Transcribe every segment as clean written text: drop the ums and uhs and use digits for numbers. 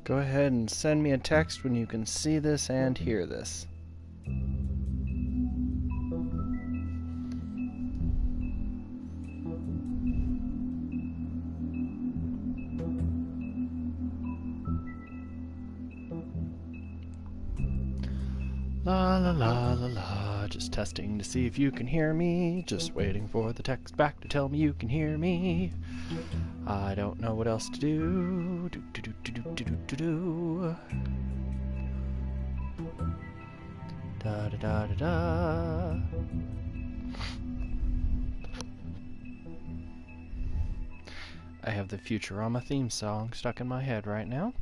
Go ahead and send me a text when you can see this and hear this. La la la la la, just testing to see if you can hear me. Just waiting for the text back to tell me you can hear me. I don't know what else to do. Do. Da da da da da. I have the Futurama theme song stuck in my head right now.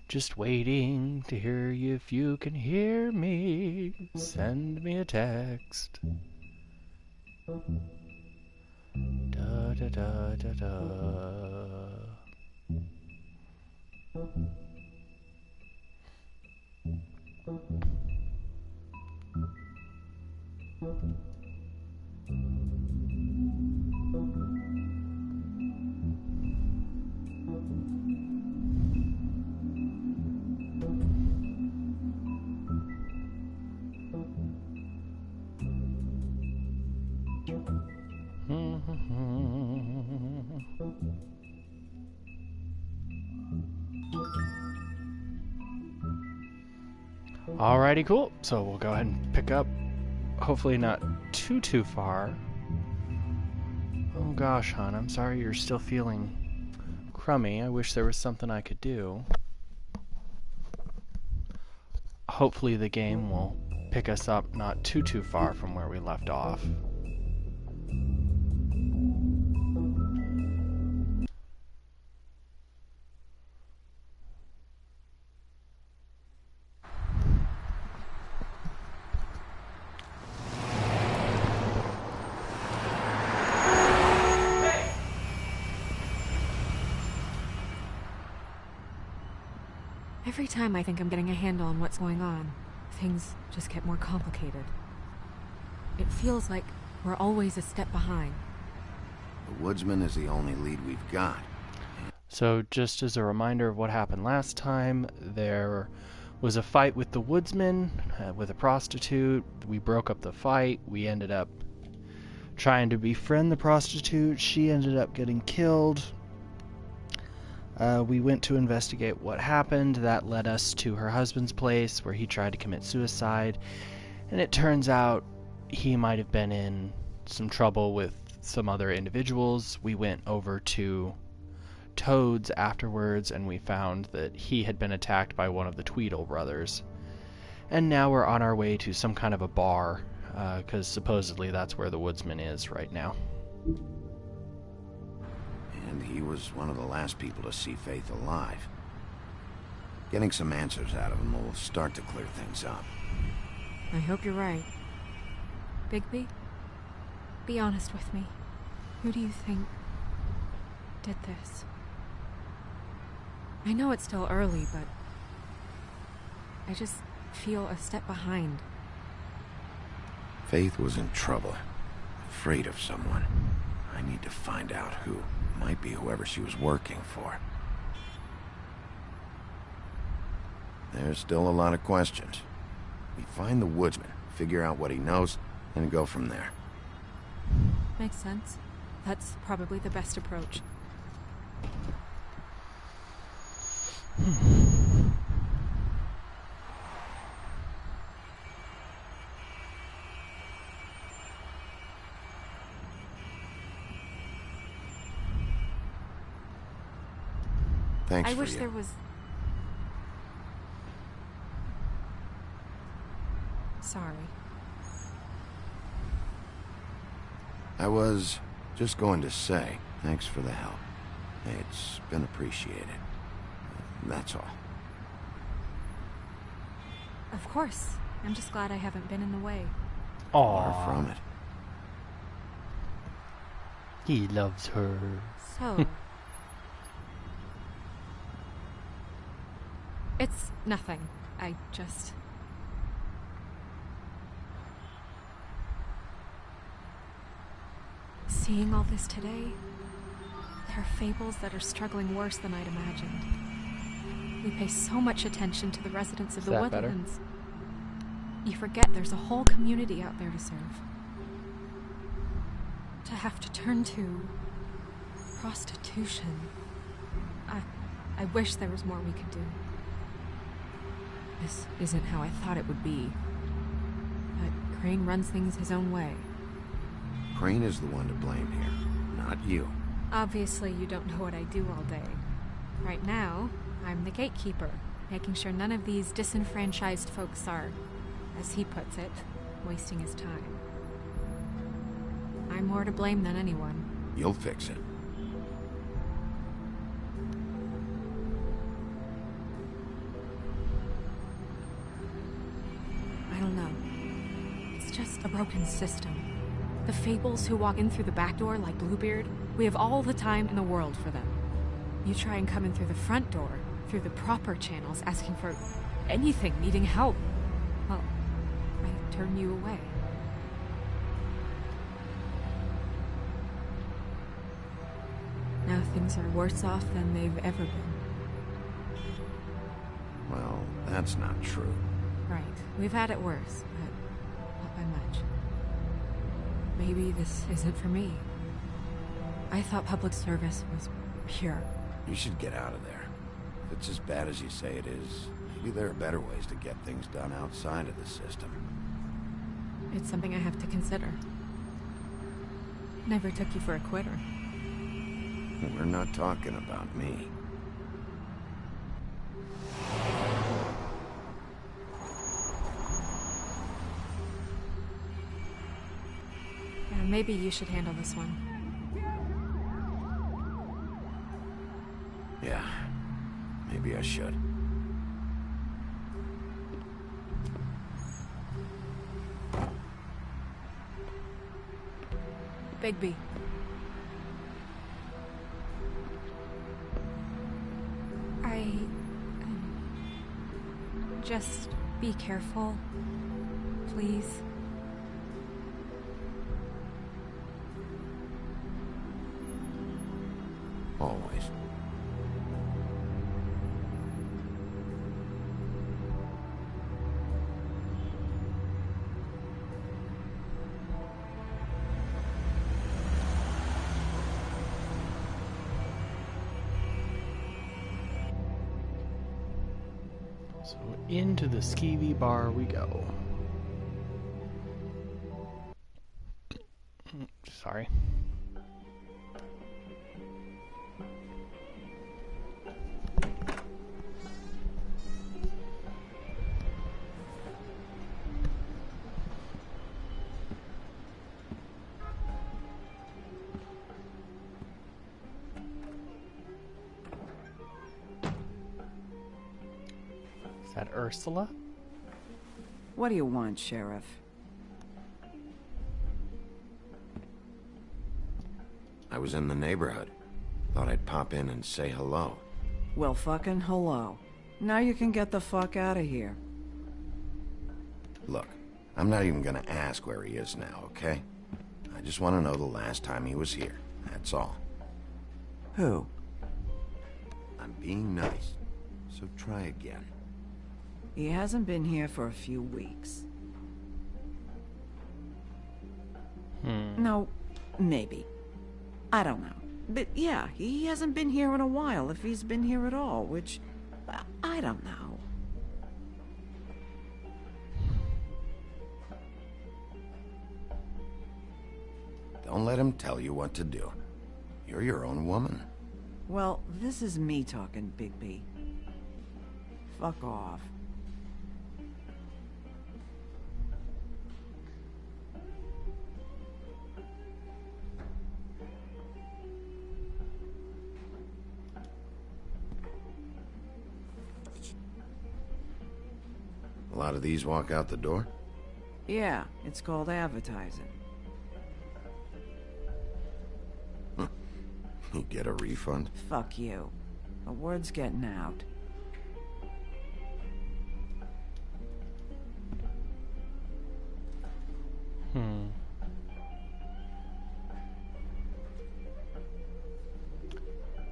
Just waiting to hear you if you can hear me. Send me a text. Da da da da da. Alrighty, cool. So we'll go ahead and pick up, hopefully not too far. Oh gosh, hon, I'm sorry you're still feeling crummy. I wish there was something I could do. Hopefully the game will pick us up not too far from where we left off. Every time I think I'm getting a handle on what's going on, things just get more complicated. It feels like we're always a step behind. The woodsman is the only lead we've got. So just as a reminder of what happened last time, there was a fight with the woodsman, with a prostitute. We broke up the fight. We ended up trying to befriend the prostitute. She ended up getting killed. We went to investigate what happened. That led us to her husband's place where he tried to commit suicide. And it turns out he might have been in some trouble with some other individuals. We went over to Toad's afterwards and we found that he had been attacked by one of the Tweedle brothers. And now we're on our way to some kind of a bar, because supposedly that's where the woodsman is right now. And he was one of the last people to see Faith alive. Getting some answers out of him will start to clear things up. I hope you're right. Bigby, be honest with me. Who do you think did this? I know it's still early, but I just feel a step behind. Faith was in trouble. Afraid of someone. I need to find out who. Might be whoever she was working for. there's still a lot of questions. We find the woodsman, figure out what he knows, and go from there. Makes sense. That's probably the best approach. Thanks I for wish you. there was... Sorry. I was just going to say, thanks for the help. It's been appreciated. That's all. Of course. I'm just glad I haven't been in the way. Far Aww, from it. he loves her. So... It's nothing. I just... Seeing all this today, there are fables that are struggling worse than I'd imagined. We pay so much attention to the residents of Is the that better? woodlands. You forget there's a whole community out there to serve. To have to turn to prostitution. I wish there was more we could do. This isn't how I thought it would be. But Crane runs things his own way. Crane is the one to blame here, not you. Obviously, you don't know what I do all day. Right now, I'm the gatekeeper, making sure none of these disenfranchised folks are, as he puts it, wasting his time. I'm more to blame than anyone. You'll fix it. I don't know. It's just a broken system. The fables who walk in through the back door like Bluebeard, we have all the time in the world for them. You try and come in through the front door, through the proper channels, asking for anything, needing help. Well, I turn you away. Now things are worse off than they've ever been. Well, that's not true. Right. We've had it worse, but not by much. Maybe this isn't for me. I thought public service was pure. You should get out of there. If it's as bad as you say it is, maybe there are better ways to get things done outside of the system. It's something I have to consider. Never took you for a quitter. We're not talking about me. Yeah, maybe you should handle this one. Yeah, maybe I should. Bigby. Just be careful, please. Always. So into the skeevy bar we go. Sorry. Is that Ursula? What do you want, Sheriff? I was in the neighborhood. Thought I'd pop in and say hello. Well, fucking hello. Now you can get the fuck out of here. Look, I'm not even gonna ask where he is now, okay? I just want to know the last time he was here. That's all. Who? I'm being nice, so try again. He hasn't been here for a few weeks. No, maybe. I don't know. But yeah, he hasn't been here in a while, if he's been here at all, which... I don't know. Don't let him tell you what to do. You're your own woman. Well, this is me talking, Bigby. Fuck off. A lot of these walk out the door? Yeah, it's called advertising. You get a refund? Fuck you. The word's getting out.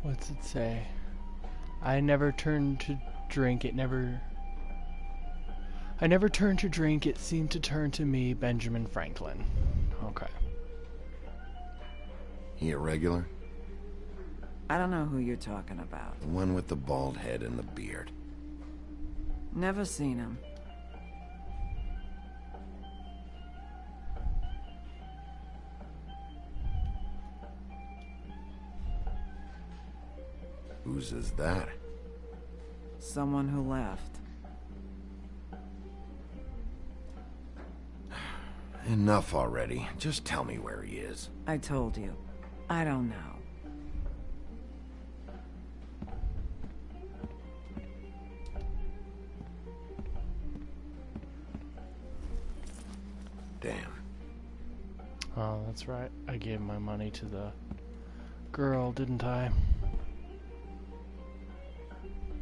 What's it say? I never turned to drink, I never turned to drink, it seemed to turn to me, Benjamin Franklin. Okay. He a regular? I don't know who you're talking about. The one with the bald head and the beard. Never seen him. Whose is that? Someone who left. Enough already. Just tell me where he is. I told you. I don't know. Damn. Oh, that's right. I gave my money to the girl, didn't I?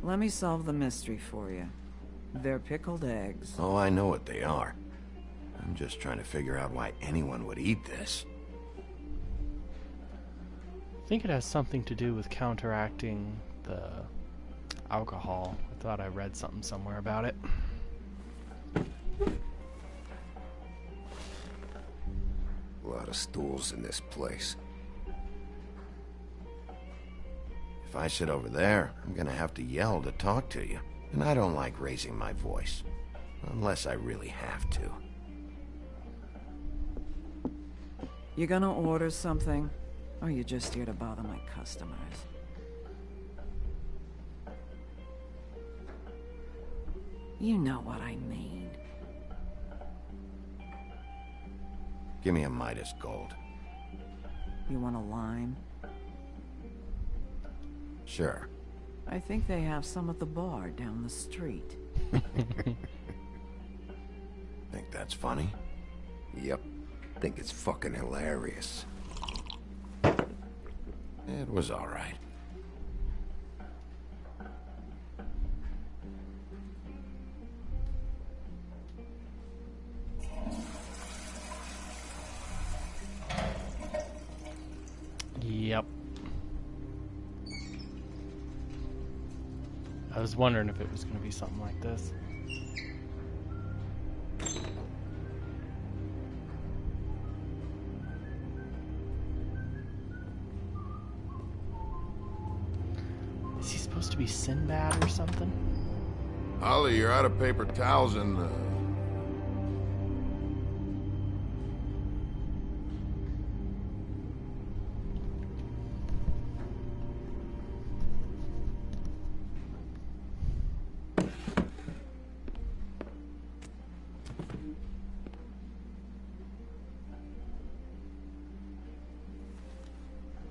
Let me solve the mystery for you. They're pickled eggs. Oh, I know what they are. I'm just trying to figure out why anyone would eat this. I think it has something to do with counteracting the alcohol. I thought I read something somewhere about it. A lot of stools in this place. If I sit over there, I'm gonna have to yell to talk to you. And I don't like raising my voice. Unless I really have to. You gonna order something? Or you just here to bother my customers? You know what I mean. Give me a Midas Gold. You want a lime? Sure. I think they have some at the bar down the street. Think that's funny? Yep. Think it's fucking hilarious. It was all right. Yep. I was wondering if it was going to be something like this. Is he supposed to be Sinbad or something? Ollie, you're out of paper towels and,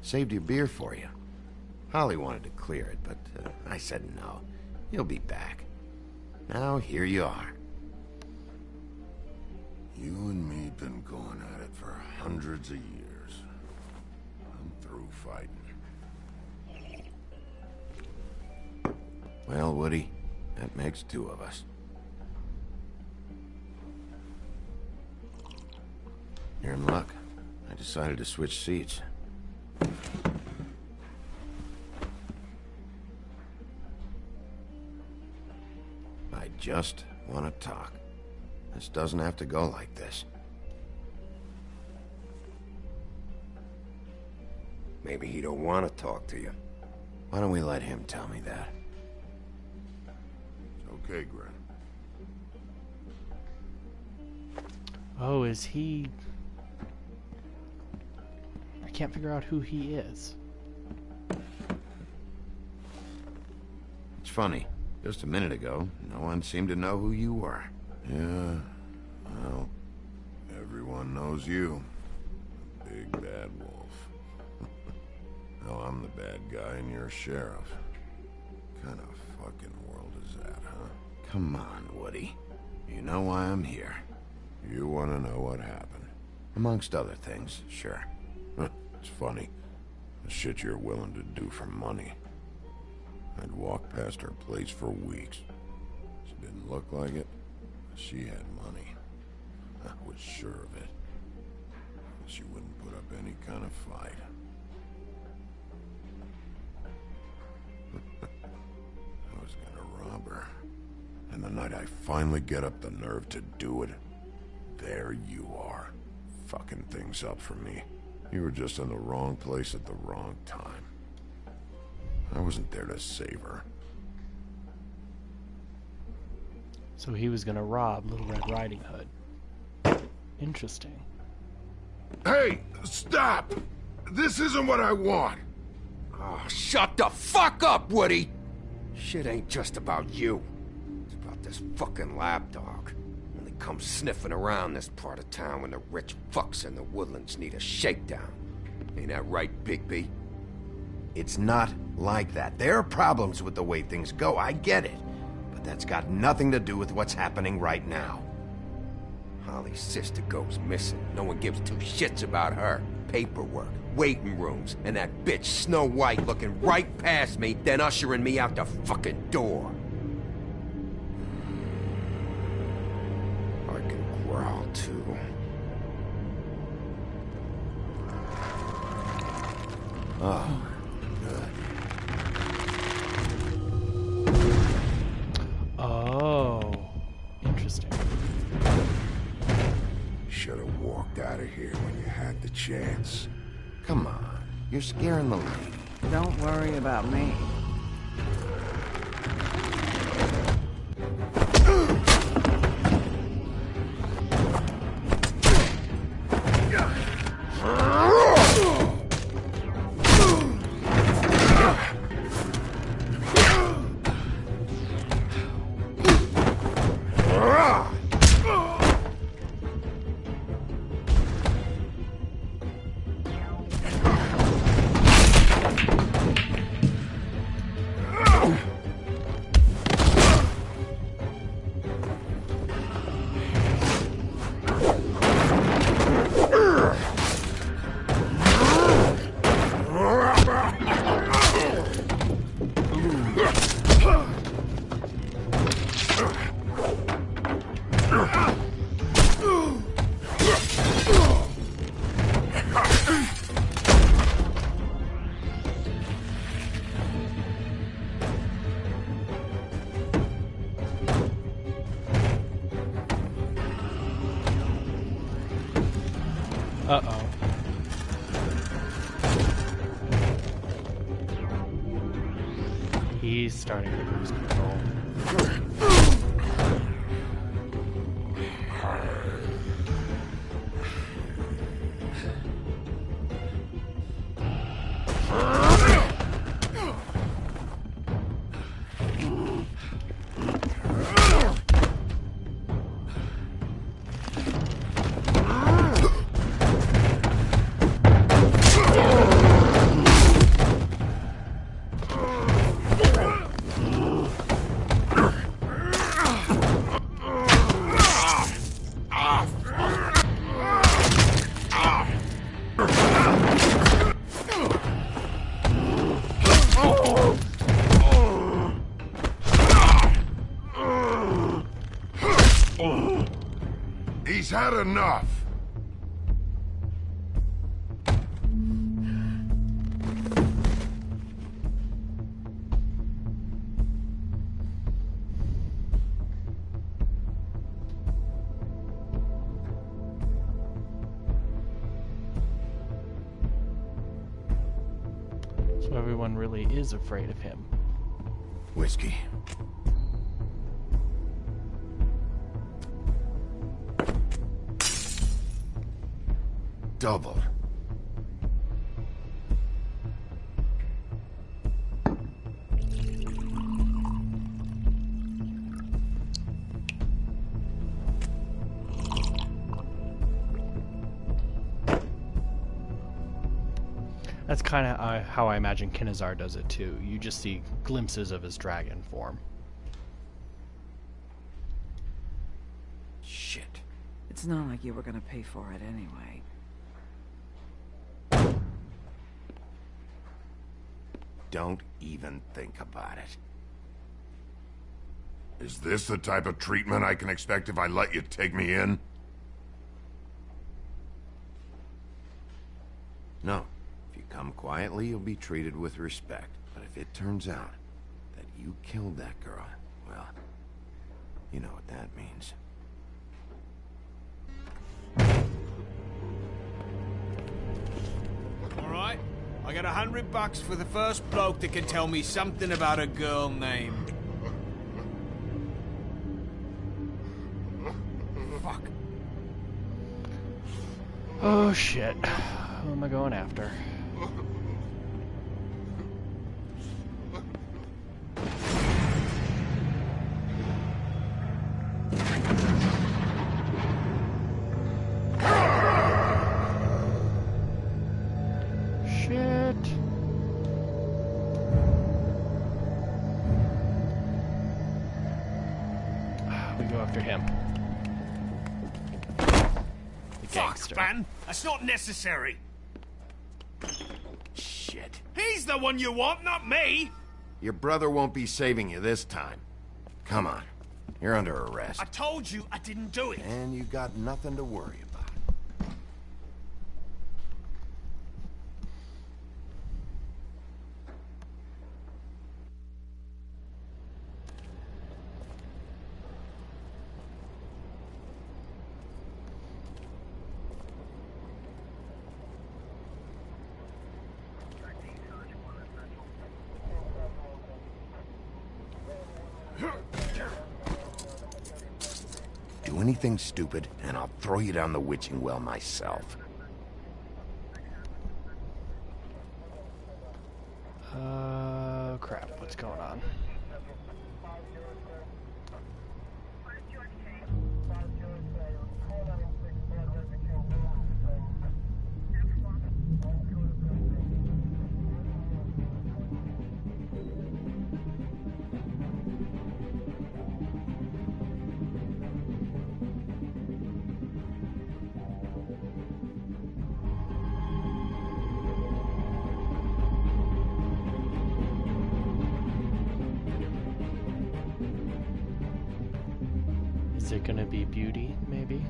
saved your beer for you. Holly wanted to clear it, but I said no. You'll be back. Now here you are. You and me been going at it for hundreds of years. I'm through fighting. Well, Woody, that makes two of us. You're in luck. I decided to switch seats. I just want to talk. This doesn't have to go like this. Maybe he don't want to talk to you. Why don't we let him tell me that? It's okay, Gren. Oh, is he... I can't figure out who he is. It's funny. Just a minute ago, no one seemed to know who you were. Yeah, well, everyone knows you. The big bad wolf. Now I'm the bad guy and you're sheriff. Kind of fucking world is that, huh? Come on, Woody. You know why I'm here. You want to know what happened? Amongst other things, sure. It's funny. The shit you're willing to do for money. I'd walk past her place for weeks. She didn't look like it. She had money. I was sure of it. She wouldn't put up any kind of fight. I was gonna rob her. And the night I finally get up the nerve to do it, there you are, fucking things up for me. You were just in the wrong place at the wrong time. I wasn't there to save her. So he was gonna rob Little Red Riding Hood. Interesting. Hey, stop! This isn't what I want! Oh, shut the fuck up, Woody! Shit ain't just about you. It's about this fucking lapdog. Only comes sniffing around this part of town when the rich fucks in the woodlands need a shakedown. Ain't that right, Bigby? It's not like that. There are problems with the way things go, I get it. But that's got nothing to do with what's happening right now. Holly's sister goes missing. No one gives two shits about her. Paperwork, waiting rooms, and that bitch Snow White looking right past me, then ushering me out the fucking door. I can growl too. Oh, good. Oh, interesting. Should have walked out of here when you had the chance. Come on, you're scaring the lady. Don't worry about me. Uh-oh. He's starting to lose control. He's had enough. So everyone really is afraid of him. Whiskey. Double. That's kind of how I imagine Kinizar does it too. You just see glimpses of his dragon form. Shit. It's not like you were gonna pay for it anyway. Don't even think about it. Is this the type of treatment I can expect if I let you take me in? No. If you come quietly, you'll be treated with respect. But if it turns out that you killed that girl, well, you know what that means. All right, I got $100 for the first bloke that can tell me something about a girl named... Fuck. Oh shit. Who am I going after? Shit. We go after him. The gangster. Fuck, man! That's not necessary! Shit. He's the one you want, not me! Your brother won't be saving you this time. Come on. You're under arrest. I told you I didn't do it! And you got nothing to worry about. Do anything stupid, and I'll throw you down the witching well myself. Crap, what's going on? Is it gonna be Beauty, maybe?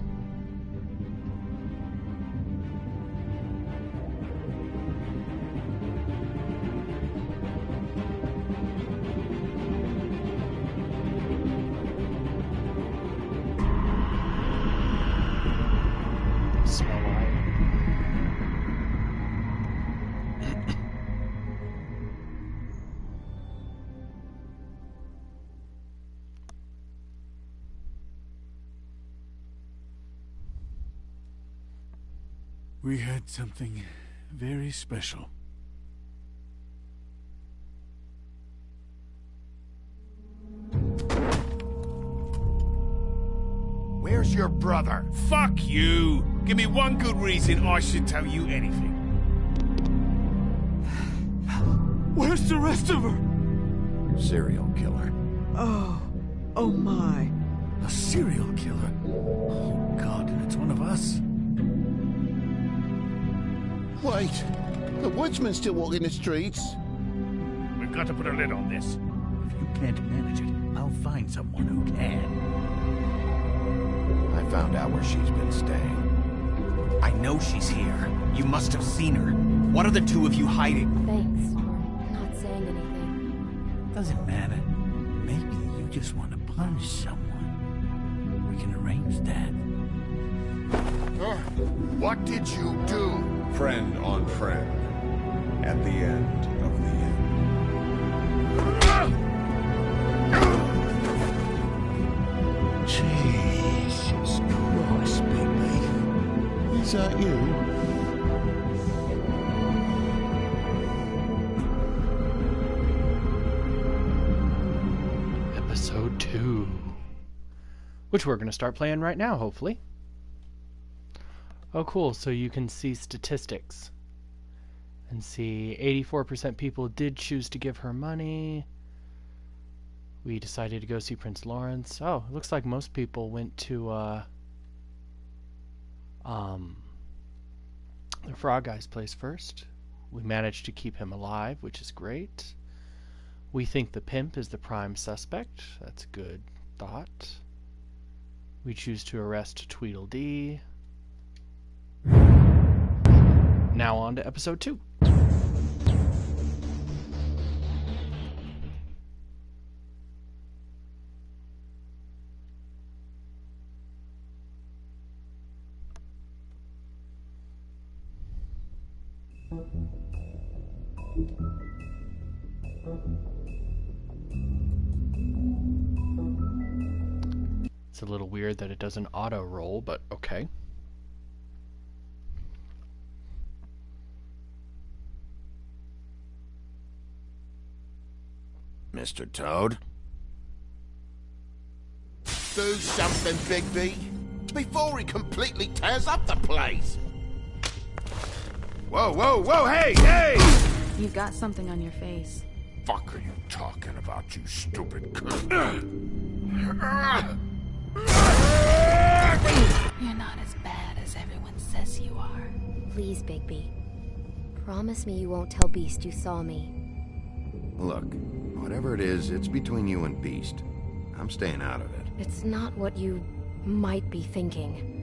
Smell light. We had something very special. Where's your brother? Fuck you! Give me one good reason I should tell you anything. Where's the rest of her? Serial killer. Oh my. A serial killer? Oh God, and it's one of us. Wait, the woodsman's still walking the streets. We've got to put a lid on this. If you can't manage it, I'll find someone who can. I found out where she's been staying. I know she's here. You must have seen her. What are the two of you hiding? Thanks for not saying anything. Doesn't matter. Maybe you just want to punish someone. We can arrange that. What did you do? Friend on friend. at the end of the end. Jesus Christ, baby. Is that you? Episode 2. Which we're going to start playing right now, hopefully. Oh, cool. So you can see statistics. And see 84% people did choose to give her money. We decided to go see Prince Lawrence. Oh, it looks like most people went to the Frog Guy's place first. We managed to keep him alive, which is great. We think the pimp is the prime suspect. That's a good thought. We choose to arrest Tweedledee. Now on to episode 2. It's a little weird that it doesn't auto roll, but okay. Mr. Toad? Do something, Bigby, before he completely tears up the place. Whoa, whoa, whoa, hey, hey! You've got something on your face. Fuck are you talking about, you stupid cunt? You're not as bad as everyone says you are. Please, Bigby. Promise me you won't tell Beast you saw me. Look, whatever it is, it's between you and Beast. I'm staying out of it. It's not what you might be thinking.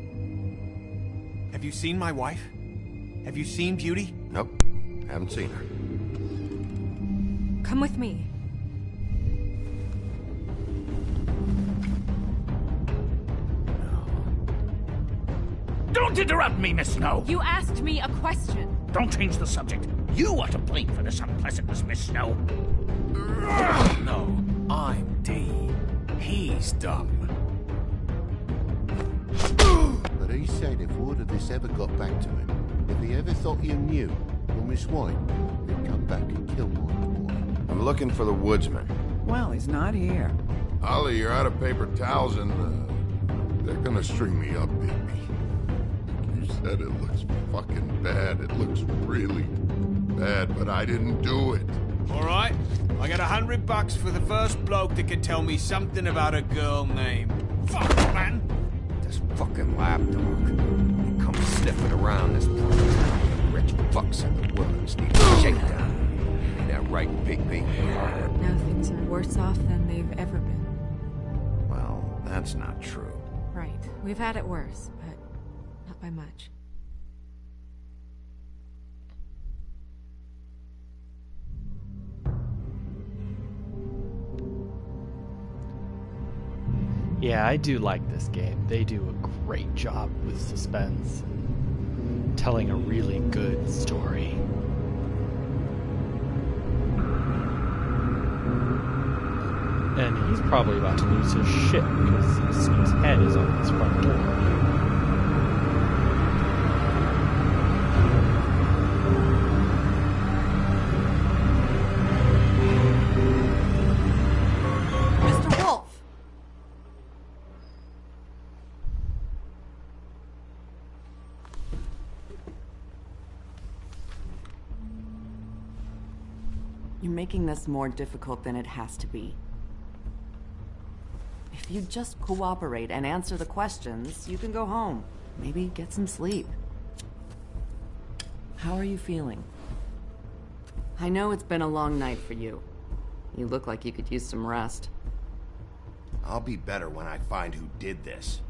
Have you seen my wife? Have you seen Beauty? Nope, haven't seen her. Come with me. Don't interrupt me, Miss Snow! You asked me a question. Don't change the subject. You are to blame for this unpleasantness, Miss Snow. No, I'm D. He's dumb. But he said if word of this ever got back to him, if he ever thought you knew, or Miss White, he'd come back and kill my boy. I'm looking for the woodsman. Well, he's not here. Ollie, you're out of paper towels and they're gonna string me up, baby. You said it looks fucking bad. It looks really bad, but I didn't do it. All right, I got $100 for the first bloke that can tell me something about a girl named... Fuck, man! This fucking lapdog. He comes sniffing around this part of town with the rich fucks in the woods. Need a shakedown. Ain't that right, Bigby? Now things are worse off than they've ever been. Well, that's not true. Right. We've had it worse, but not by much. Yeah, I do like this game. They do a great job with suspense and telling a really good story. And he's probably about to lose his shit because his head is on his front door. Mr. Wolf! You're making this more difficult than it has to be. If you just cooperate and answer the questions, you can go home. Maybe get some sleep. How are you feeling? I know it's been a long night for you. You look like you could use some rest. I'll be better when I find who did this,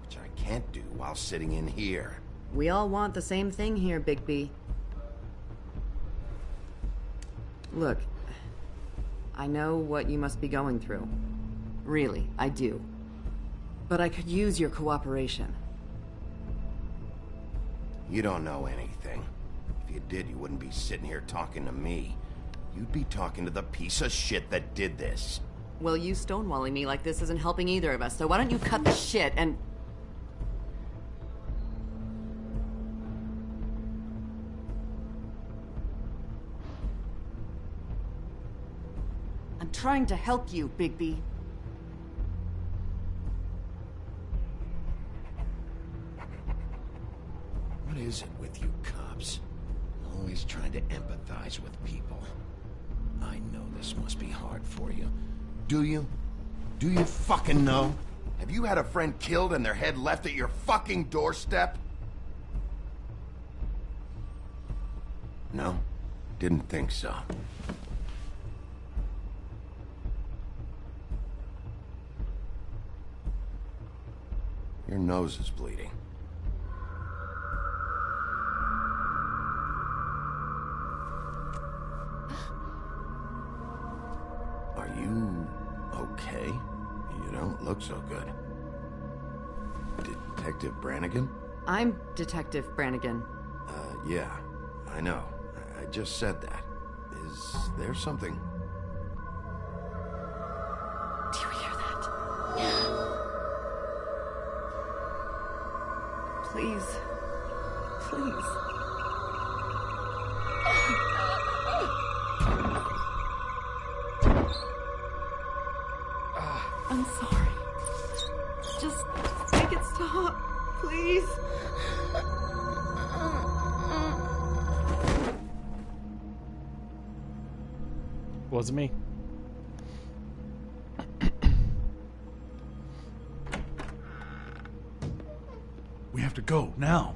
which I can't do while sitting in here. We all want the same thing here, Bigby. Look, I know what you must be going through. Really, I do. But I could use your cooperation. You don't know anything. If If you did, you wouldn't be sitting here talking to me. You'd be talking to the piece of shit that did this. Well, you stonewalling me like this isn't helping either of us, so why don't you cut the shit and... I'm trying to help you, Bigby. What is it with you cops? Always trying to empathize with people. I know this must be hard for you. Do you? Do you fucking know? Have you had a friend killed and their head left at your fucking doorstep? No? Didn't think so. Your nose is bleeding. Are you okay? You don't look so good. Detective Brannigan? I'm Detective Brannigan. Yeah, I know. I just said that. Is there something? Do you hear that? Please. Please. I'm sorry. Just make it stop, please. Wasn't me. We have to go, now.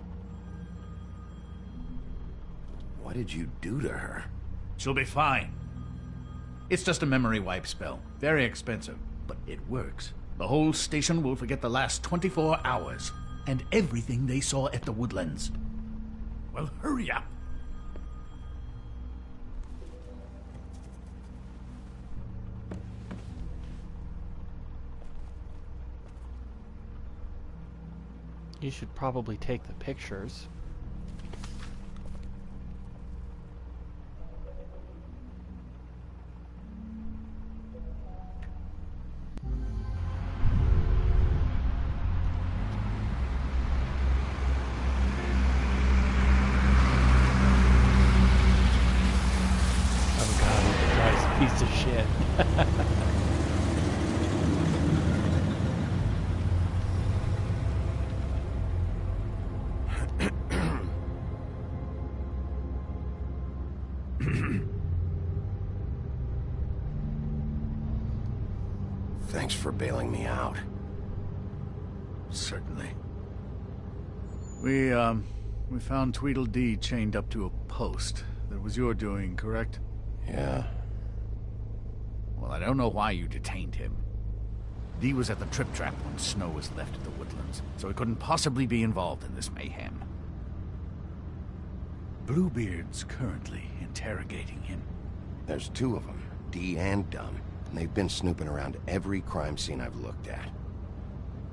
What did you do to her? She'll be fine. It's just a memory wipe spell. Very expensive, but it works. The whole station will forget the last 24 hours, and everything they saw at the Woodlands. Well, hurry up. You should probably take the pictures. Oh god, guy's a piece of shit. Thanks for bailing me out. Certainly. We found Tweedledee chained up to a post. That was your doing, correct? Yeah. Well, I don't know why you detained him. Dee was at the Trip Trap when Snow was left at the Woodlands, so he couldn't possibly be involved in this mayhem. Bluebeard's currently interrogating him. There's two of them, Dee and Dunn. And they've been snooping around every crime scene I've looked at.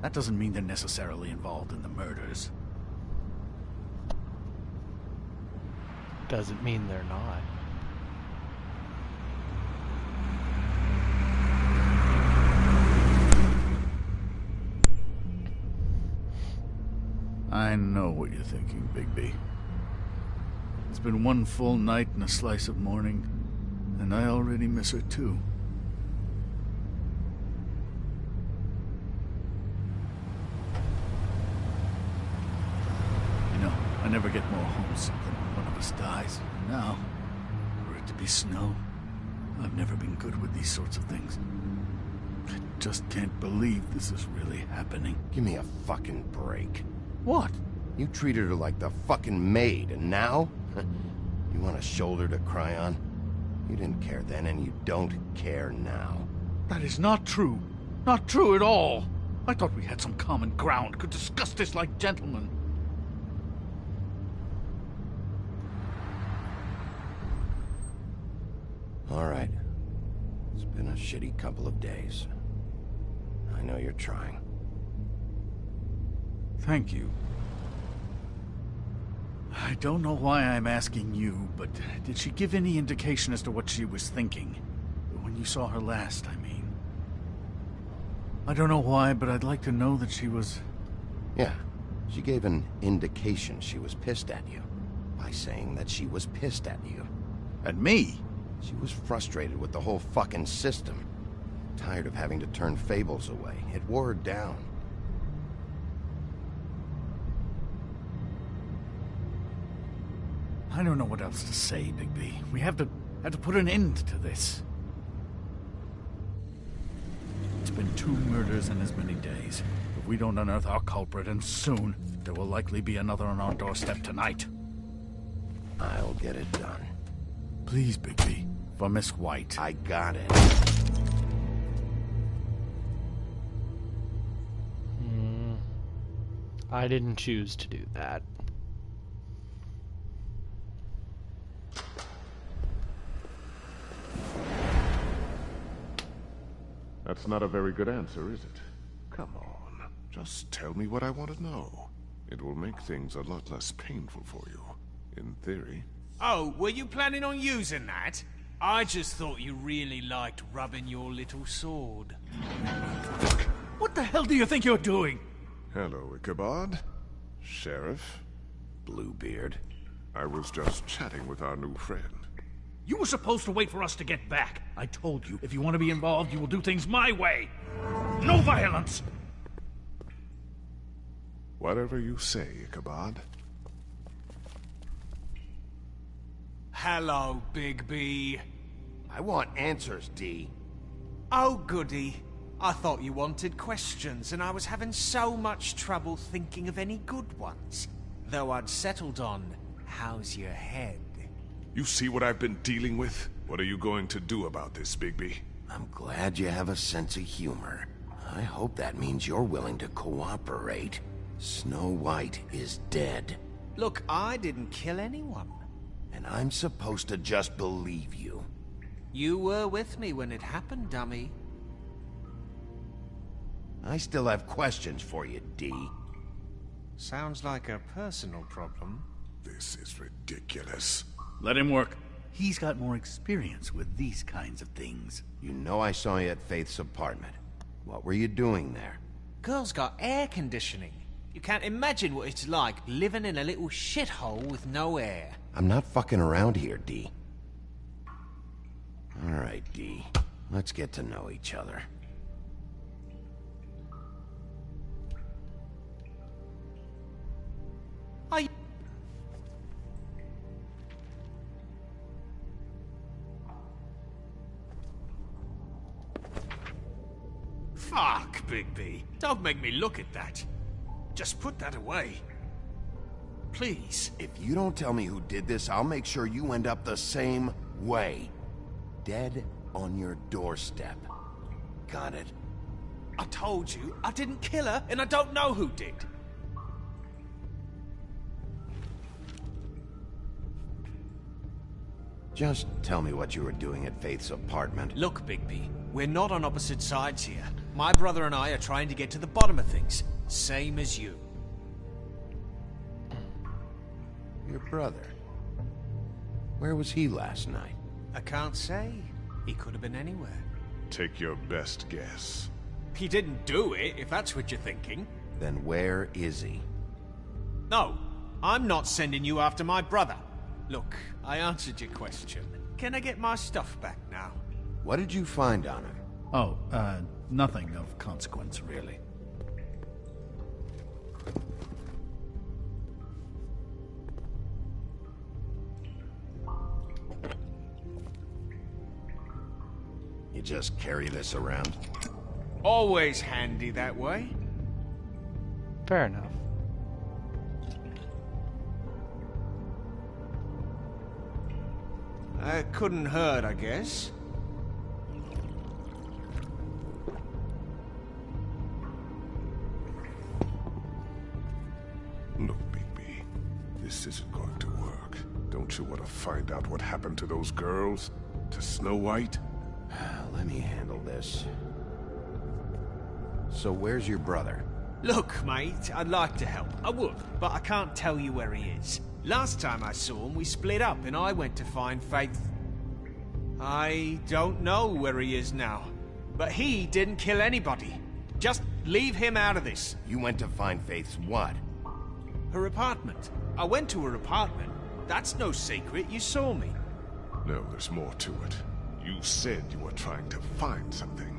That doesn't mean they're necessarily involved in the murders. Doesn't mean they're not. I know what you're thinking, Bigby. It's been one full night and a slice of morning, and I already miss her too. I never get more homesick than when one of us dies. Now, for it to be Snow, I've never been good with these sorts of things. I just can't believe this is really happening. Give me a fucking break. What? You treated her like the fucking maid, and now? You want a shoulder to cry on? You didn't care then, and you don't care now. That is not true. Not true at all. I thought we had some common ground, could discuss this like gentlemen. All right. It's been a shitty couple of days. I know you're trying. Thank you. I don't know why I'm asking you, but did she give any indication as to what she was thinking? When you saw her last, I mean. I don't know why, but I'd like to know that she was... Yeah, she gave an indication she was pissed at you. By saying that she was pissed at you. At me? She was frustrated with the whole fucking system. Tired of having to turn Fables away. It wore her down. I don't know what else to say, Bigby. We have to put an end to this. It's been 2 murders in as many days. If we don't unearth our culprit, and soon, there will likely be another on our doorstep tonight. I'll get it done. Please, Bigby. For Miss White. I got it. I didn't choose to do that. That's not a very good answer, is it? Come on. Just tell me what I want to know. It will make things a lot less painful for you. In theory. Oh, were you planning on using that? I just thought you really liked rubbing your little sword. What the hell do you think you're doing? Hello, Ichabod. Sheriff. Bluebeard. I was just chatting with our new friend. You were supposed to wait for us to get back. I told you, if you want to be involved, you will do things my way. No violence! Whatever you say, Ichabod. Hello, Bigby. I want answers, D. Oh, goody. I thought you wanted questions, and I was having so much trouble thinking of any good ones. Though I'd settled on, how's your head? You see what I've been dealing with? What are you going to do about this, Bigby? I'm glad you have a sense of humor. I hope that means you're willing to cooperate. Snow White is dead. Look, I didn't kill anyone. And I'm supposed to just believe you. You were with me when it happened, dummy. I still have questions for you, D. Sounds like a personal problem. This is ridiculous. Let him work. He's got more experience with these kinds of things. You know I saw you at Faith's apartment. What were you doing there? Girl's got air conditioning. You can't imagine what it's like living in a little shithole with no air. I'm not fucking around here, D. Alright, D. Let's get to know each other. Fuck, Bigby. Don't make me look at that. Just put that away. Please. If you don't tell me who did this, I'll make sure you end up the same way. Dead on your doorstep. Got it? I told you, I didn't kill her, and I don't know who did. Just tell me what you were doing at Faith's apartment. Look, Bigby, we're not on opposite sides here. My brother and I are trying to get to the bottom of things. Same as you. Your brother? Where was he last night? I can't say. He could have been anywhere. Take your best guess. He didn't do it, if that's what you're thinking. Then where is he? No, I'm not sending you after my brother. Look, I answered your question. Can I get my stuff back now? What did you find on him? Oh, nothing of consequence, really. You just carry this around? Always handy that way. Fair enough. Couldn't hurt, I guess. Look, Bigby, this isn't going to work. Don't you want to find out what happened to those girls? To Snow White? Let me handle this. So where's your brother? Look, mate, I'd like to help. I would, but I can't tell you where he is. Last time I saw him, we split up and I went to find Faith. I don't know where he is now, but he didn't kill anybody. Just leave him out of this. You went to find Faith's what? Her apartment. I went to her apartment. That's no secret, you saw me. No, there's more to it. You said you were trying to find something.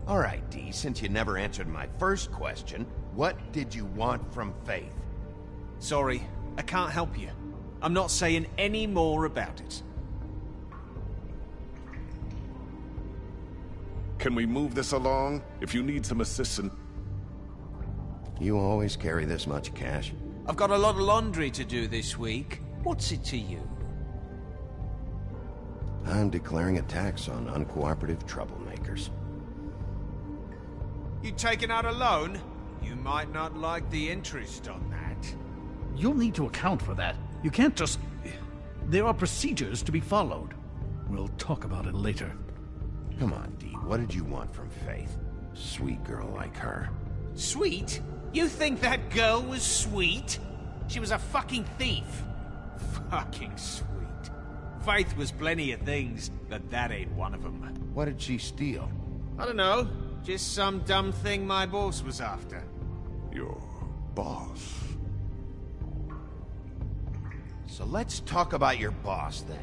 All right, Dee, since you never answered my first question, what did you want from Faith? Sorry, I can't help you. I'm not saying any more about it. Can we move this along? If you need some assistance... You always carry this much cash? I've got a lot of laundry to do this week. What's it to you? I'm declaring a tax on uncooperative troublemakers. You taking out a loan? You might not like the interest on that. You'll need to account for that. You can't just... There are procedures to be followed. We'll talk about it later. Come on, Dee, what did you want from Faith? Sweet girl like her. Sweet? You think that girl was sweet? She was a fucking thief. Fucking sweet. Faith was plenty of things, but that ain't one of them. What did she steal? I don't know. Just some dumb thing my boss was after. Your boss? So let's talk about your boss, then.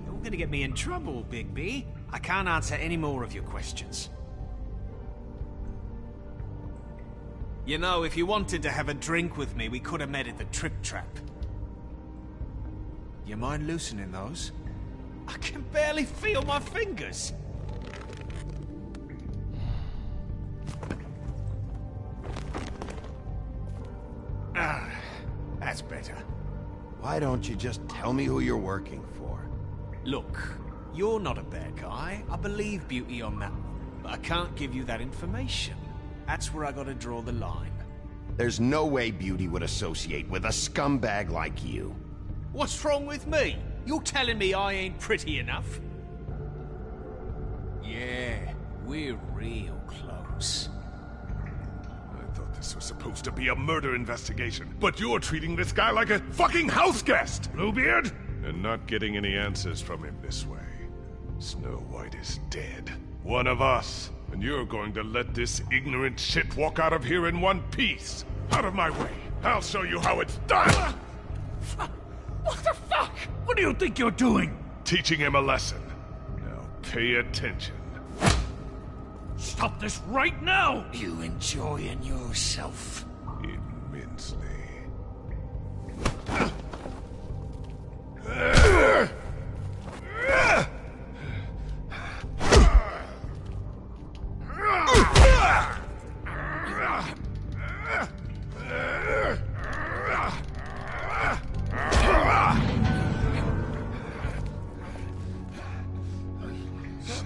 You're gonna get me in trouble, Bigby. I can't answer any more of your questions. You know, if you wanted to have a drink with me, we could have met at the Trip Trap. You mind loosening those? I can barely feel my fingers. Ah, that's better. Why don't you just tell me who you're working for? Look, you're not a bad guy. I believe Beauty on that one. But I can't give you that information. That's where I gotta draw the line. There's no way Beauty would associate with a scumbag like you. What's wrong with me? You're telling me I ain't pretty enough? Yeah, we're real close. I thought this was supposed to be a murder investigation, but you're treating this guy like a fucking house guest, Bluebeard! And not getting any answers from him this way. Snow White is dead. One of us. And you're going to let this ignorant shit walk out of here in one piece. Out of my way. I'll show you how it's done! What the fuck? What do you think you're doing? Teaching him a lesson. Now pay attention. Stop this right now! You enjoying yourself? Immensely.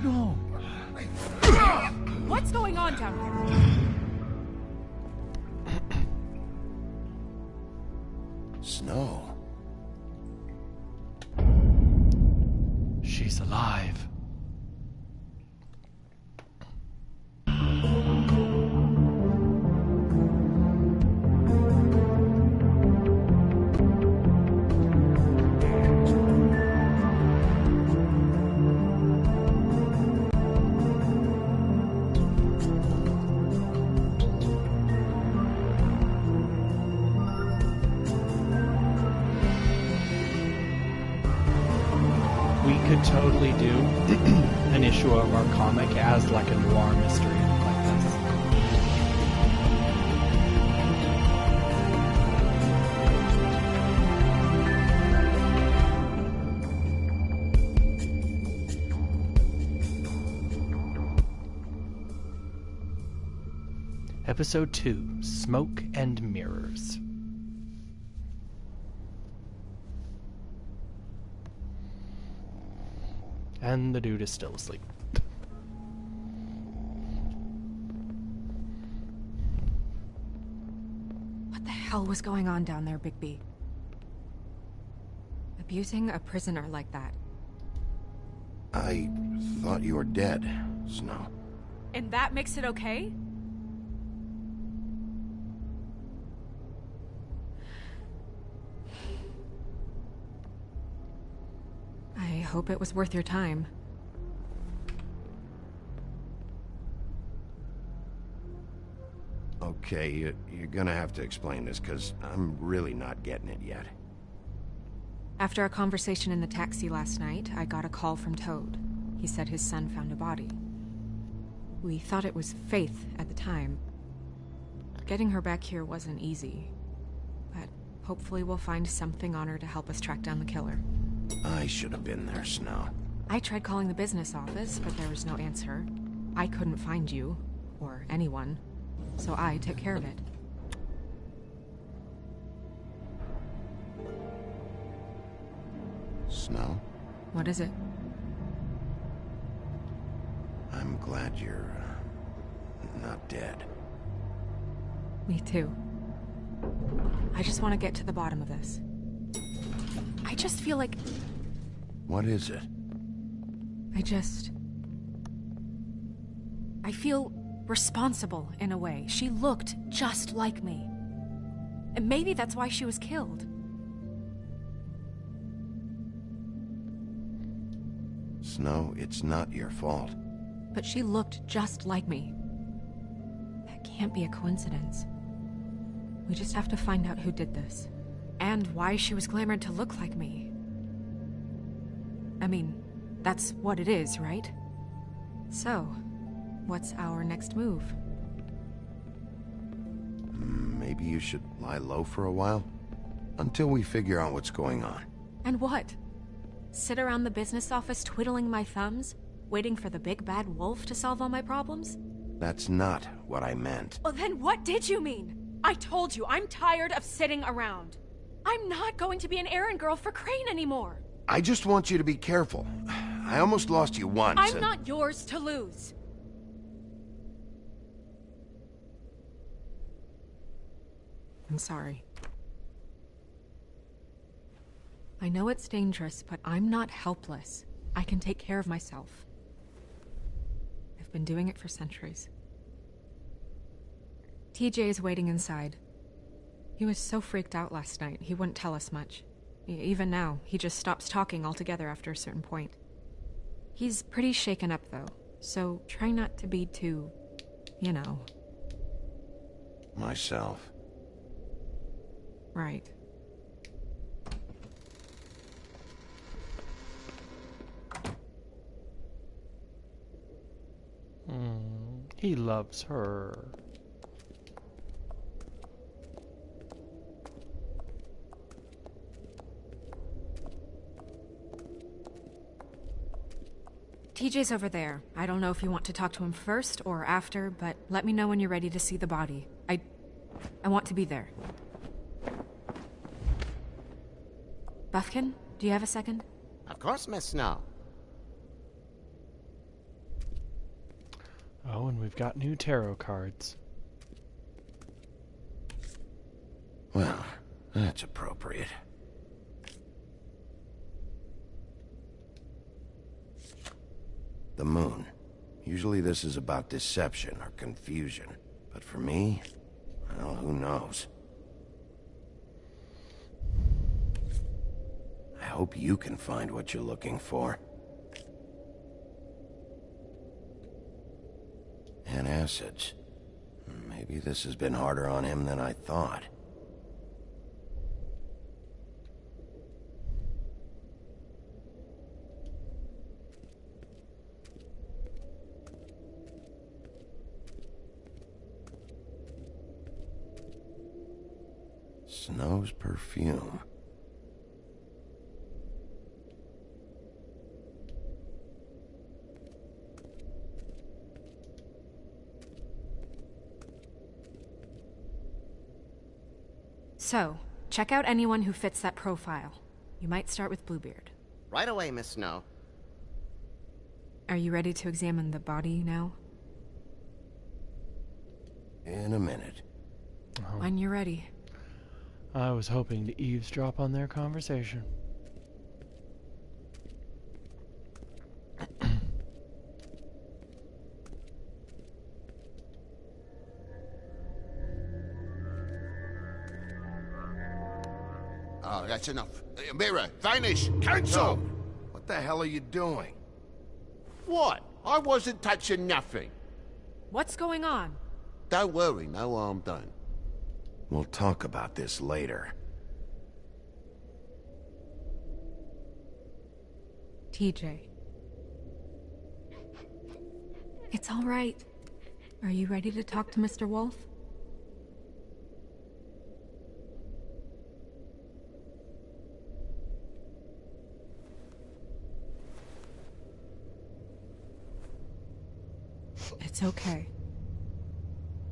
No. What's going on down here? Snow. She's alive. We could totally do an issue of our comic as like a noir mystery like this. Episode 2, Smoke and Mirrors. And the dude is still asleep. What the hell was going on down there, Bigby? Abusing a prisoner like that. I thought you were dead, Snow. And that makes it okay? I hope it was worth your time. Okay, you're gonna have to explain this, because I'm really not getting it yet. After our conversation in the taxi last night, I got a call from Toad. He said his son found a body. We thought it was Faith at the time. Getting her back here wasn't easy, but hopefully we'll find something on her to help us track down the killer. I should have been there, Snow. I tried calling the business office, but there was no answer. I couldn't find you, or anyone, so I took care of it. Snow? What is it? I'm glad you're not dead. Me too. I just want to get to the bottom of this. I just feel like... What is it? I feel responsible in a way. She looked just like me. And maybe that's why she was killed. Snow, it's not your fault. But she looked just like me. That can't be a coincidence. We just have to find out who did this. And why she was glamored to look like me. I mean, that's what it is, right? So, what's our next move? Maybe you should lie low for a while? Until we figure out what's going on. And what? Sit around the business office twiddling my thumbs? Waiting for the big bad wolf to solve all my problems? That's not what I meant. Well, then what did you mean? I told you, I'm tired of sitting around. I'm not going to be an errand girl for Crane anymore. I just want you to be careful. I almost lost you once. I'm not yours to lose. I'm sorry. I know it's dangerous, but I'm not helpless. I can take care of myself. I've been doing it for centuries. TJ is waiting inside. He was so freaked out last night, he wouldn't tell us much. Even now, he just stops talking altogether after a certain point. He's pretty shaken up, though, so try not to be too, you know. Myself. Right. He loves her. TJ's over there. I don't know if you want to talk to him first or after, but let me know when you're ready to see the body. I want to be there. Buffkin, do you have a second? Of course, Miss Snow. Oh, and we've got new tarot cards. Well, that's appropriate. The moon. Usually this is about deception or confusion. But for me, well, who knows? I hope you can find what you're looking for. Antacids. Maybe this has been harder on him than I thought. Snow's perfume. So, check out anyone who fits that profile. You might start with Bluebeard. Right away, Miss Snow. Are you ready to examine the body now? In a minute. Oh. When you're ready. I was hoping to eavesdrop on their conversation. Oh, that's enough. Mira, vanish! Cancel! What What the hell are you doing? What? I wasn't touching nothing. What's going on? Don't worry, no harm done. We'll talk about this later. TJ. It's all right. Are you ready to talk to Mr. Wolf? It's okay.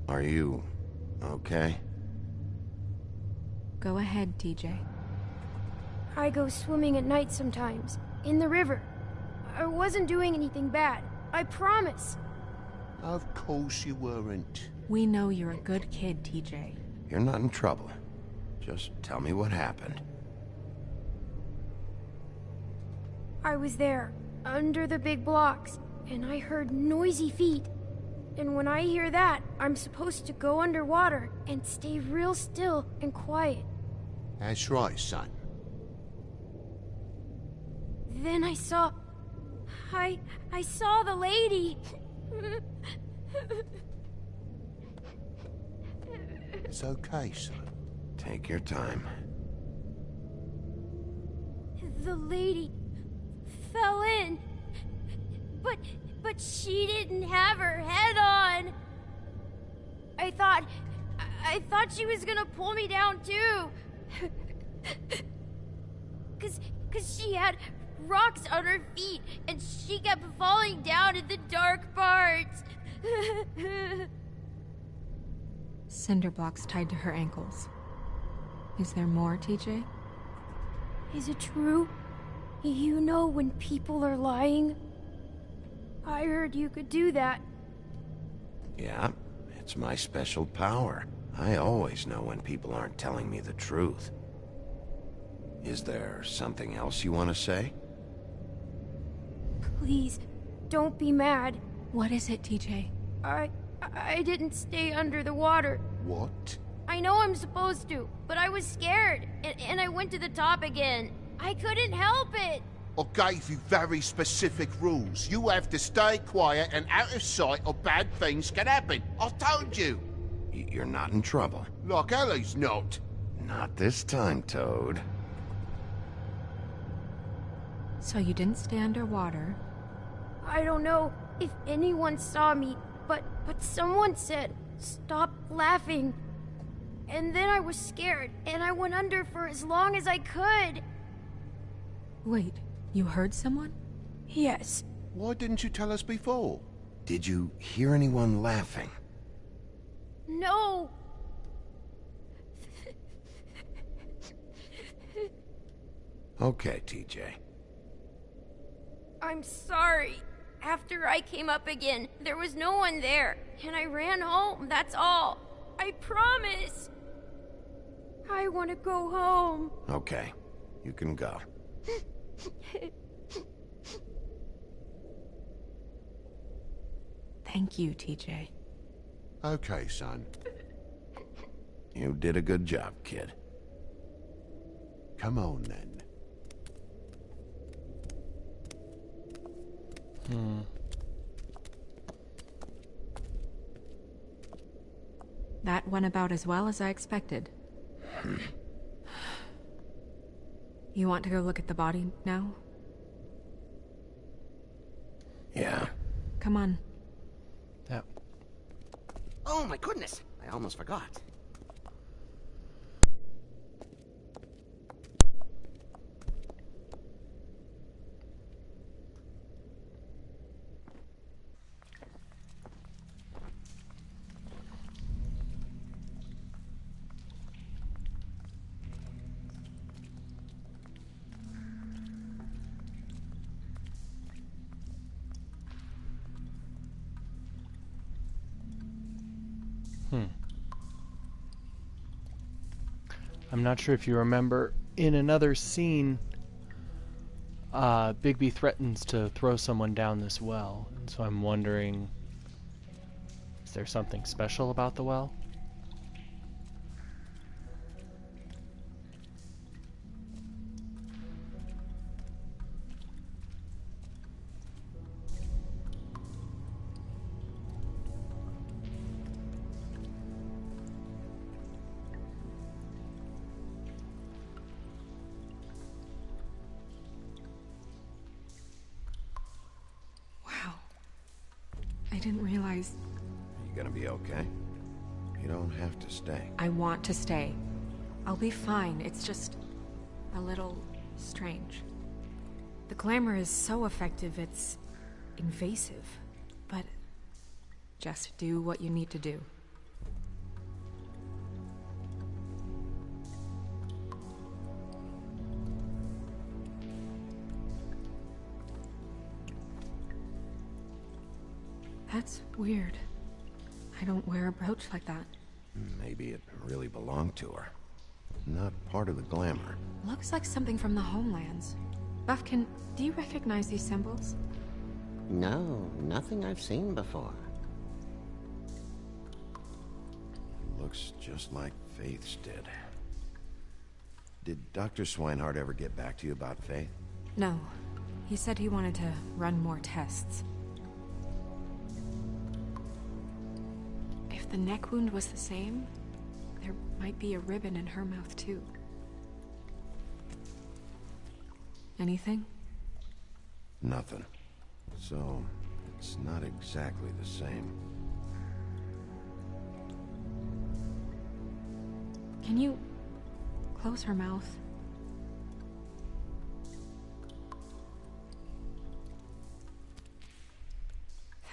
Are you okay? Go ahead, TJ. I go swimming at night sometimes, in the river. I wasn't doing anything bad. I promise. Of course you weren't. We know you're a good kid, TJ. You're not in trouble. Just tell me what happened. I was there, under the big blocks, and I heard noisy feet. And when I hear that, I'm supposed to go underwater and stay real still and quiet. That's right, son. Then I saw... I saw the lady. It's okay, son. Take your time. The lady fell in. But she didn't have her head on. I thought she was gonna pull me down too. Cause she had rocks on her feet and she kept falling down in the dark parts. Cinder blocks tied to her ankles. Is there more, TJ? Is it true? You know when people are lying? I heard you could do that. Yeah, it's my special power. I always know when people aren't telling me the truth. Is there something else you want to say? Please, don't be mad. What is it, TJ? I didn't stay under the water. What? I know I'm supposed to, but I was scared, and I went to the top again. I couldn't help it. I gave you very specific rules. You have to stay quiet and out of sight or bad things can happen. I told you. You're not in trouble. Like Ellie's not. Not this time, Toad. So you didn't stay underwater. I don't know if anyone saw me, but someone said, "Stop laughing." And then I was scared, and I went under for as long as I could. Wait, you heard someone? Yes. Why didn't you tell us before? Did you hear anyone laughing? No. Okay, TJ. I'm sorry. After I came up again, there was no one there, and I ran home, that's all. I promise. I want to go home. Okay, you can go. Thank you, TJ. Okay, son. You did a good job, kid. Come on, then. That went about as well as I expected. You want to go look at the body now? Yeah. Come on. Yep. Oh my goodness, I almost forgot. I'm not sure if you remember, in another scene, Bigby threatens to throw someone down this well. And so I'm wondering, is there something special about the well? didn't realize... Are you gonna be okay? You don't have to stay. I want to stay. I'll be fine. It's just... a little... strange. The glamour is so effective, it's... invasive. But... just do what you need to do. That's weird. I don't wear a brooch like that. Maybe it really belonged to her. Not part of the glamour. Looks like something from the homelands. Buffkin, do you recognize these symbols? No, nothing I've seen before. Looks just like Faith's did. Did Dr. Swinehart ever get back to you about Faith? No. He said he wanted to run more tests. If the neck wound was the same, there might be a ribbon in her mouth too. Anything? Nothing. So, it's not exactly the same. Can you close her mouth?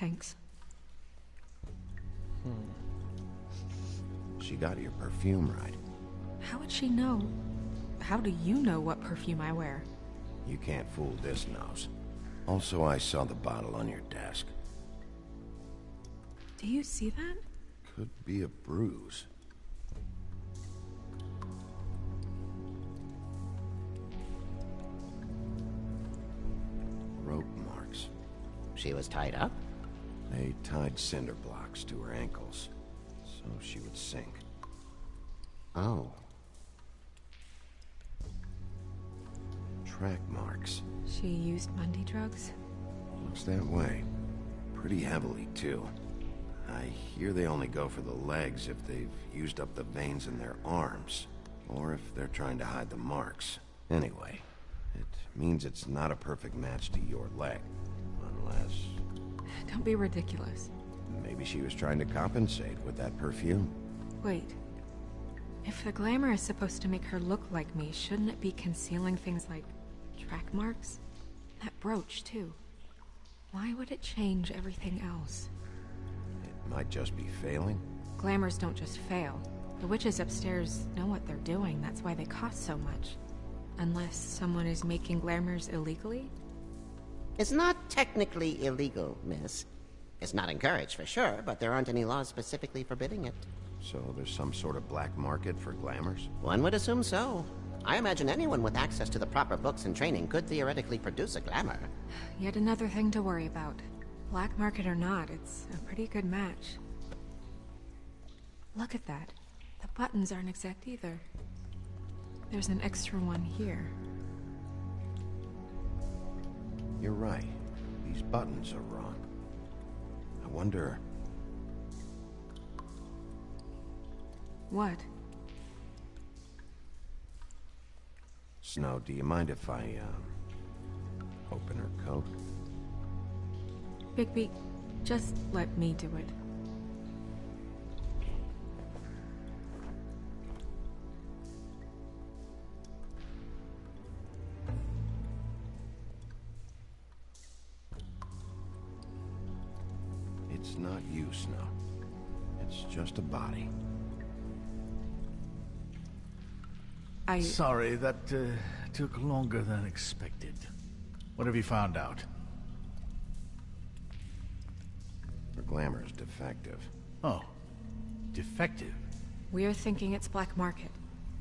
Thanks. She got your perfume right. How would she know? How do you know what perfume I wear? You can't fool this nose. Also, I saw the bottle on your desk. Do you see that? Could be a bruise. Rope marks. She was tied up? They tied cinder blocks to her ankles, so she would sink. Oh. Track marks. She used Mundy drugs? Looks that way. Pretty heavily, too. I hear they only go for the legs if they've used up the veins in their arms, or if they're trying to hide the marks. Anyway, it means it's not a perfect match to your leg, unless... Don't be ridiculous. Maybe she was trying to compensate with that perfume. Wait. If the glamour is supposed to make her look like me, shouldn't it be concealing things like track marks? That brooch, too. Why would it change everything else? It might just be failing. Glamours don't just fail. The witches upstairs know what they're doing, that's why they cost so much. Unless someone is making glamours illegally? It's not technically illegal, miss. It's not encouraged for sure, but there aren't any laws specifically forbidding it. So there's some sort of black market for glamours? One would assume so. I imagine anyone with access to the proper books and training could theoretically produce a glamour. Yet another thing to worry about. Black market or not, it's a pretty good match. Look at that. The buttons aren't exact either. There's an extra one here. You're right. These buttons are wrong. I wonder... What? Snow, do you mind if I, open her coat? Bigby, just let me do it. It's not you, Snow. It's just a body. Sorry, that took longer than expected. What have you found out? Her glamour is defective. Oh, defective? We're thinking it's black market.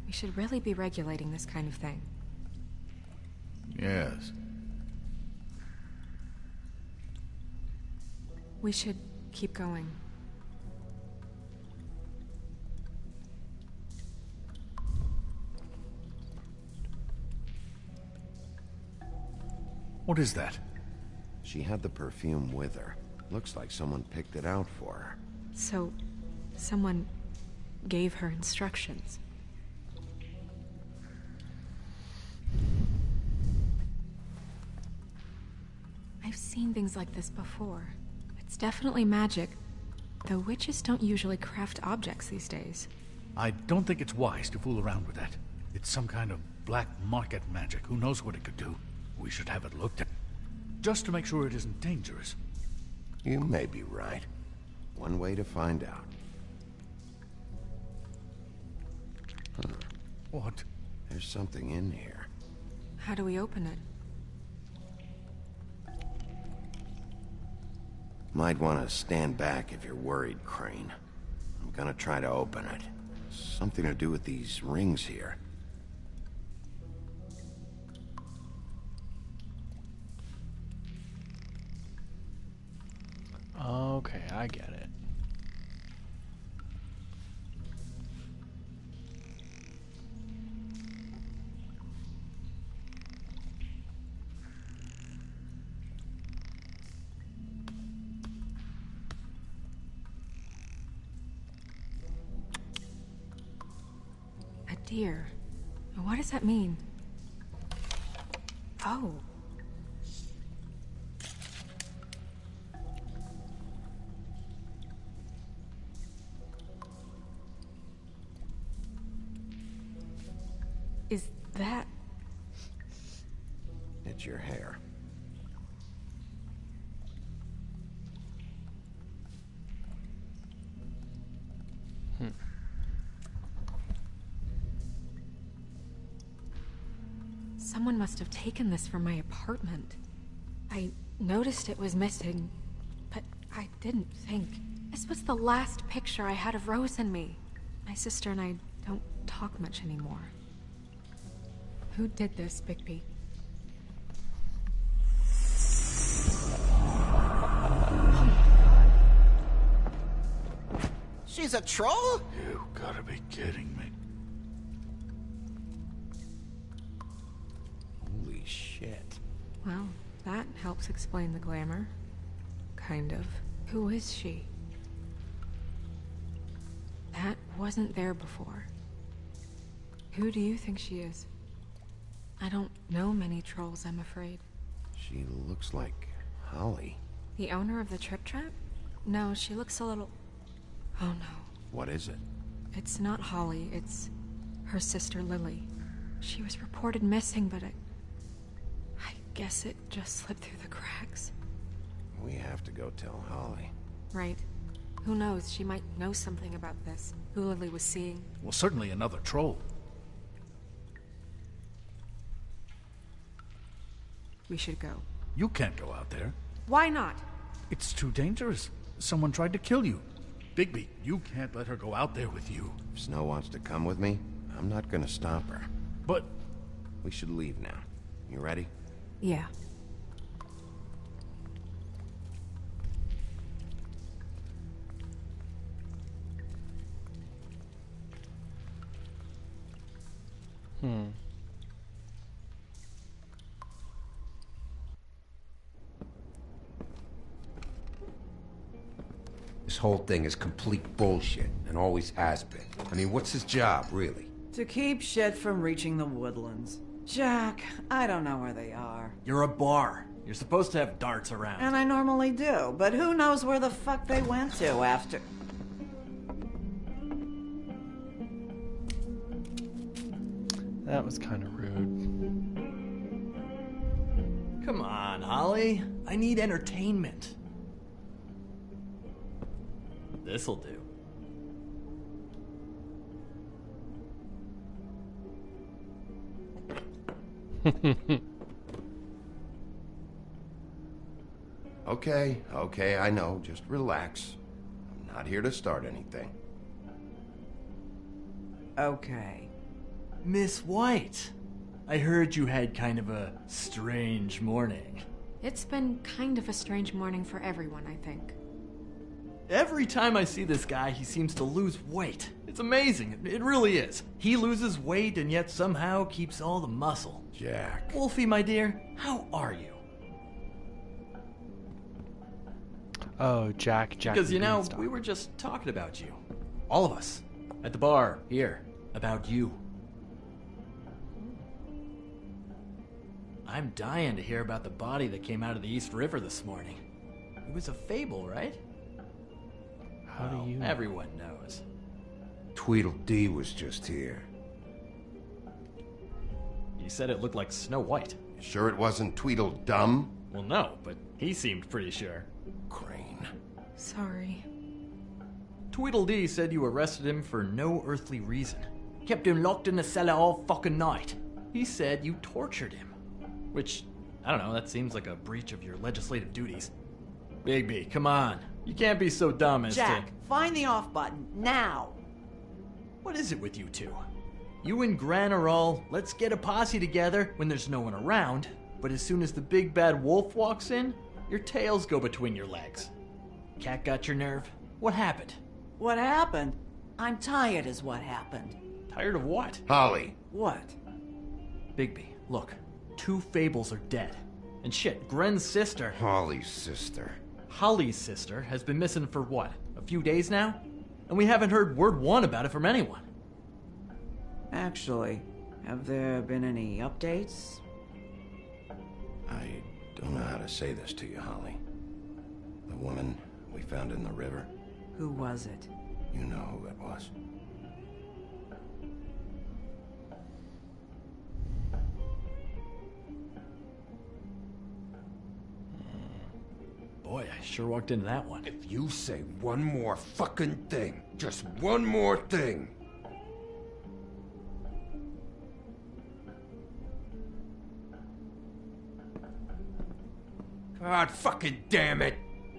We should really be regulating this kind of thing. Yes. We should keep going. What is that? She had the perfume with her. Looks like someone picked it out for her. So, someone gave her instructions. I've seen things like this before. It's It's definitely magic, though witches don't usually craft objects these days. I don't think it's wise to fool around with that. It's some kind of black market magic. Who knows what it could do? We should have it looked at, just to make sure it isn't dangerous. You may be right. One way to find out. Huh. What? There's something in here. How do we open it? Might want to stand back if you're worried, Crane. I'm gonna try to open it. Something to do with these rings here. Okay, I get it. A deer. What does that mean? Oh. Is that... It's your hair. Someone must have taken this from my apartment. I noticed it was missing, but I didn't think. This was the last picture I had of Rose and me. My sister and I don't talk much anymore. Who did this, Bigby? She's a troll? You gotta be kidding me. Holy shit. Well, that helps explain the glamour. Kind of. Who is she? That wasn't there before. Who do you think she is? I don't know many trolls, I'm afraid. She looks like Holly. The owner of the Trip Trap? No, she looks a little... Oh no. What is it? It's not Holly, it's her sister Lily. She was reported missing, but I guess it just slipped through the cracks. We have to go tell Holly. Right. Who knows, she might know something about this. Who Lily was seeing. Well, certainly another troll. We should go. You can't go out there. Why not? It's too dangerous. Someone tried to kill you. Bigby, you can't let her go out there with you. If Snow wants to come with me, I'm not gonna stop her. But... We should leave now. You ready? Yeah. This whole thing is complete bullshit, and always has been. I mean, what's his job, really? To keep shit from reaching the woodlands. Jack, I don't know where they are. You're a bar. You're supposed to have darts around. And I normally do, but who knows where the fuck they went to after... That was kind of rude. Come on, Holly. I need entertainment. This'll do. Okay, I know. Just relax. I'm not here to start anything. Okay. Miss White, I heard you had kind of a strange morning. It's been kind of a strange morning for everyone, I think. Every time I see this guy, he seems to lose weight. It's amazing. It really is. He loses weight and yet somehow keeps all the muscle. Jack. Wolfie, my dear, how are you? Oh, Jack. Because, you know, we were just talking about you. All of us. At the bar, here. About you. I'm dying to hear about the body that came out of the East River this morning. It was a fable, right? How do you... Everyone knows. Tweedledee was just here. He said it looked like Snow White. You sure it wasn't Tweedledum? Well, no, but he seemed pretty sure. Crane. Sorry. Tweedledee said you arrested him for no earthly reason. Kept him locked in the cellar all fucking night. He said you tortured him. Which, I don't know, that seems like a breach of your legislative duties. Bigby, come on. You can't be so dumb as Jack, find the off button, now! What is it with you two? You and Gran are all, let's get a posse together when there's no one around, but as soon as the big bad wolf walks in, your tails go between your legs. Cat got your nerve? What happened? What happened? I'm tired is what happened. Tired of what? Holly. What? Bigby, look. 2 fables are dead. And shit, Gren's sister... Holly's sister. Holly's sister has been missing for what? A few days now? And we haven't heard word one about it from anyone. Actually, have there been any updates? I don't know how to say this to you, Holly. The woman we found in the river. Who was it? You know who it was. Boy, I sure walked into that one. If you say one more fucking thing, just one more thing. God fucking damn it!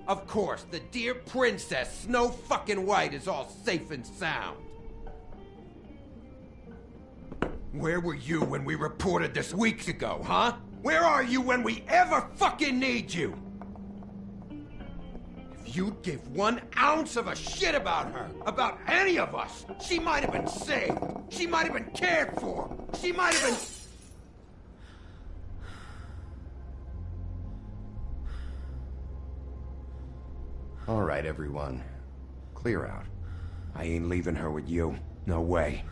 Of course, the dear princess, Snow fucking White, is all safe and sound. Where were you when we reported this weeks ago, huh? Where are you when we ever fucking need you? If you'd give 1 ounce of a shit about her, about any of us, she might have been saved. She might have been cared for. She might have been... All right, everyone. Clear out. I ain't leaving her with you. No way.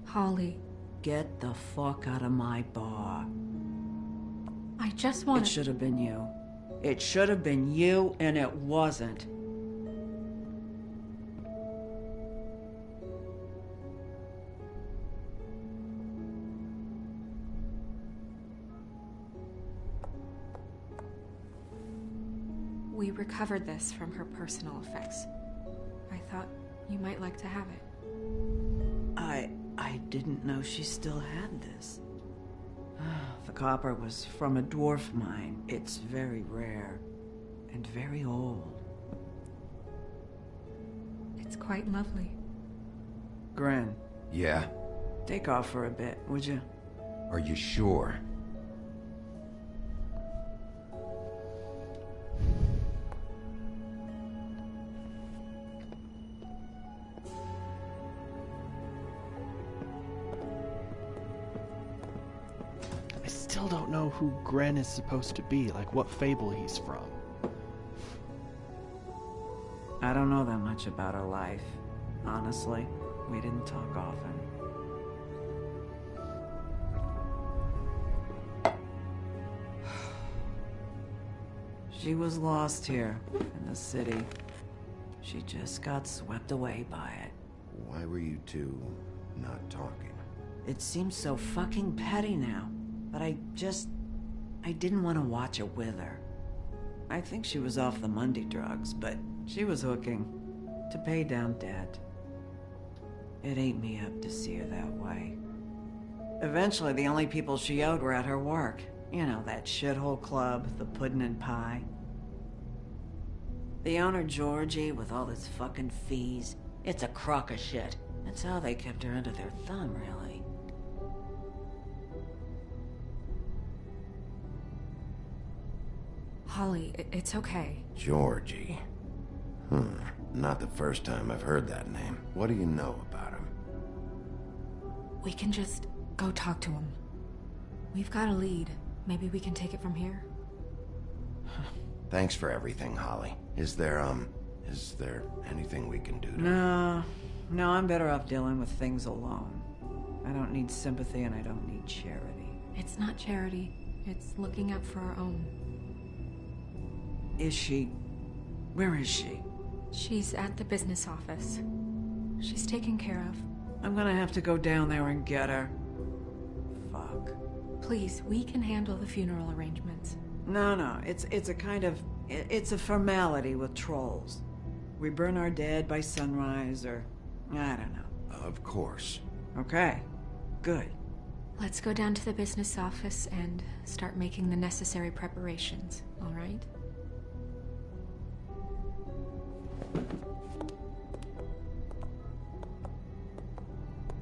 Holly. Get the fuck out of my bar. I just want It should have been you. It should have been you, and it wasn't. We recovered this from her personal effects. I thought you might like to have it. I didn't know she still had this. The copper was from a dwarf mine. It's very rare and very old. It's quite lovely. Gren. Yeah? Take off for a bit, would you? Are you sure? I still don't know who Gren is supposed to be, like what fable he's from. I don't know that much about her life. Honestly, we didn't talk often. She was lost here, in the city. She just got swept away by it. Why were you two not talking? It seems so fucking petty now, but I didn't want to watch it with her. I think she was off the Mundy drugs, but she was hooking to pay down debt. It ate me up to see her that way. Eventually, the only people she owed were at her work. You know, that shithole club, the Puddin' and Pie. The owner, Georgie, with all his fucking fees, it's a crock of shit. That's how they kept her under their thumb, really. Holly, it's okay. Georgie. Not the first time I've heard that name. What do you know about him? We can just Go talk to him. We've got a lead. Maybe we can take it from here. Thanks for everything, Holly. Is there anything we can do to... No, I'm better off dealing with things alone. I don't need sympathy and I don't need charity. It's not charity. It's looking out for our own. Is she... Where is she? She's at the business office. She's taken care of. I'm gonna have to go down there and get her. Fuck. Please, we can handle the funeral arrangements. No, it's a kind of... It's a formality with trolls. We burn our dead by sunrise, or... I don't know. Of course. Okay. Good. Let's go down to the business office and start making the necessary preparations, all right?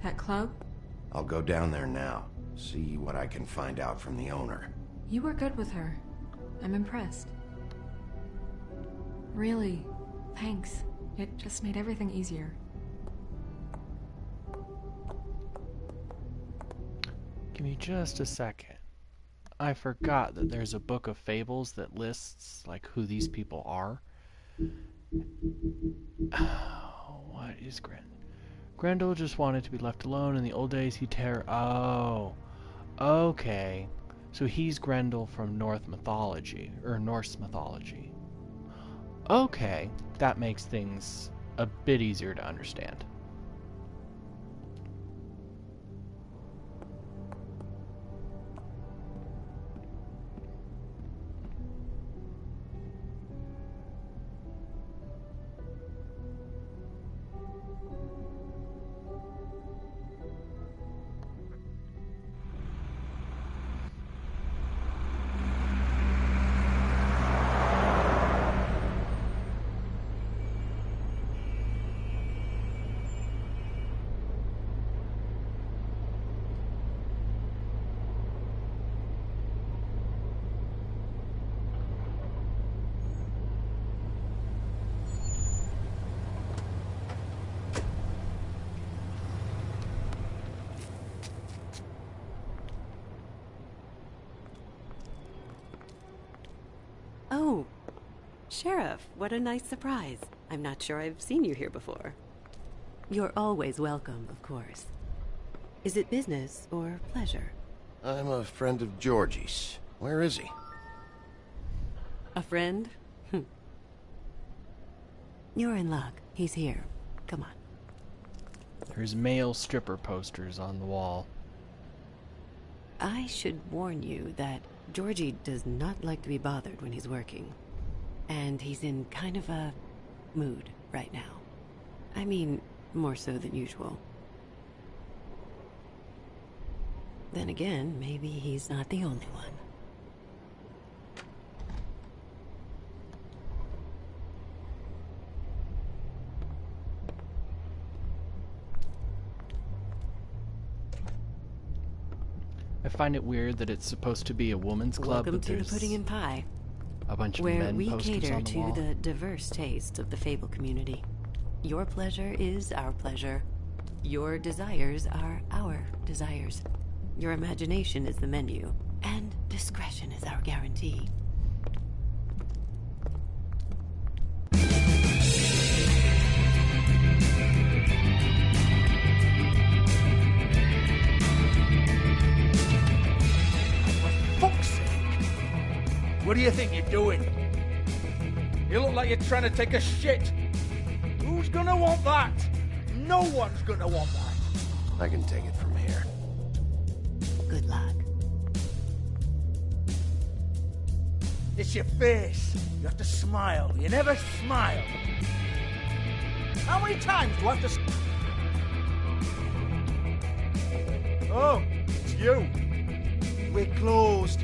That club? I'll go down there now. See what I can find out from the owner. You were good with her. I'm impressed. Really, thanks. It just made everything easier. Give me just a second. I forgot that there's a book of fables that lists, like, who these people are. What is Grendel? Grendel just wanted to be left alone. In the old days, he Oh. Okay. So he's Grendel from Norse mythology. Okay. That makes things a bit easier to understand. Oh, Sheriff, what a nice surprise. I'm not sure I've seen you here before. You're always welcome, of course. Is it business or pleasure? I'm a friend of Georgie's. Where is he? A friend? You're in luck. He's here. Come on. There's male stripper posters on the wall. I should warn you that Georgie does not like to be bothered when he's working. And he's in kind of a mood right now. I mean, more so than usual. Then again, maybe he's not the only one. I find it weird that it's supposed to be a woman's club. Welcome to the Pudding and Pie, a bunch of where men we posters cater on the to wall. the diverse tastes of the Fable community. Your pleasure is our pleasure. Your desires are our desires. Your imagination is the menu, and discretion is our guarantee. What do you think you're doing? You look like you're trying to take a shit. Who's gonna want that? No one's gonna want that. I can take it from here. Good luck. It's your face. You have to smile. You never smile. How many times do I have to... Oh, it's you. We're closed.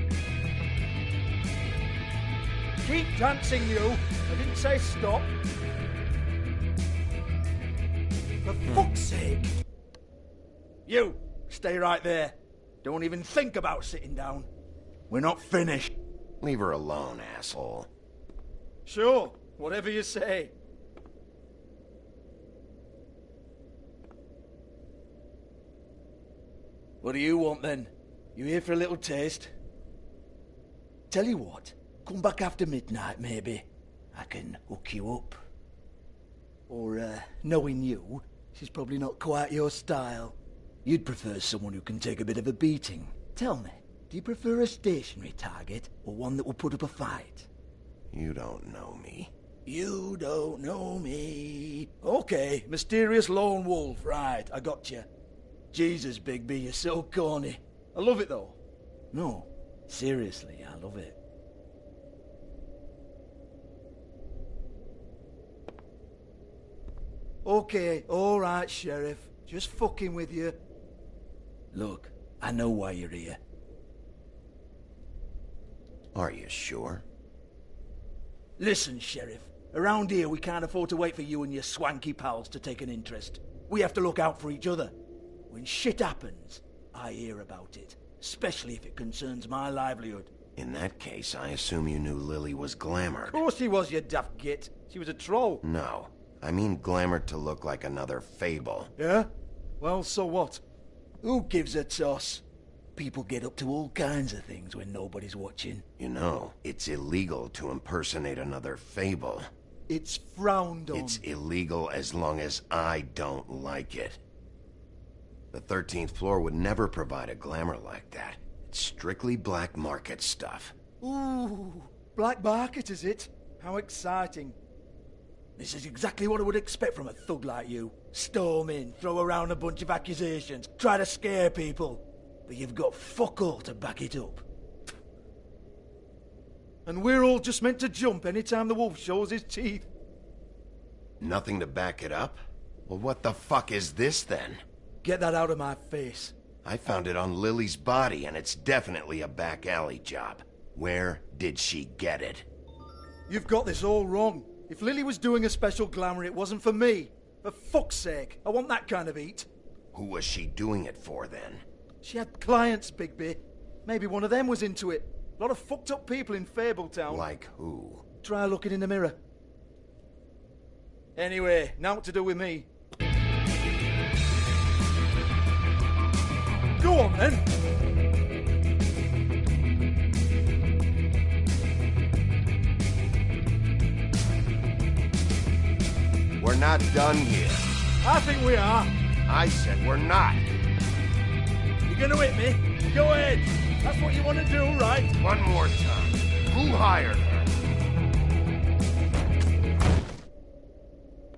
Keep dancing, you. I didn't say stop. For fuck's sake. You, stay right there. Don't even think about sitting down. We're not finished. Leave her alone, asshole. Sure, whatever you say. What do you want then? You here for a little taste? Tell you what, come back after midnight maybe. I can hook you up. Or, knowing you, she's probably not quite your style. You'd prefer someone who can take a bit of a beating. Tell me, do you prefer a stationary target, or one that will put up a fight? You don't know me. You don't know me. Okay, mysterious lone wolf, right, I got you. Jesus, Bigby, you're so corny. I love it though. No, seriously, I love it. Okay, alright, Sheriff. Just fucking with you. Look, I know why you're here. Are you sure? Listen, Sheriff. Around here, we can't afford to wait for you and your swanky pals to take an interest. We have to look out for each other. When shit happens, I hear about it. Especially if it concerns my livelihood. In that case, I assume you knew Lily was glamored. Of course she was, you daft git. She was a troll. No. I mean glamored to look like another fable. Yeah? Well, so what? Who gives a toss? People get up to all kinds of things when nobody's watching. You know, it's illegal to impersonate another fable. It's frowned on. It's illegal as long as I don't like it. The 13th floor would never provide a glamour like that. It's strictly black market stuff. Ooh, black market is it? How exciting. This is exactly what I would expect from a thug like you. Storm in, throw around a bunch of accusations, try to scare people. But you've got fuck all to back it up. And we're all just meant to jump anytime the wolf shows his teeth. Nothing to back it up? Well, what the fuck is this then? Get that out of my face. I found it on Lily's body, and it's definitely a back alley job. Where did she get it? You've got this all wrong. If Lily was doing a special glamour, it wasn't for me. For fuck's sake, I want that kind of eat. Who was she doing it for, then? She had clients, Bigby. Maybe one of them was into it. A lot of fucked up people in Fabletown. Like who? Try looking in the mirror. Anyway, now what to do with me? Go on, then. We're not done here. I think we are. I said we're not. You're gonna hit me? Go ahead. That's what you want to do, right? One more time. Who hired her?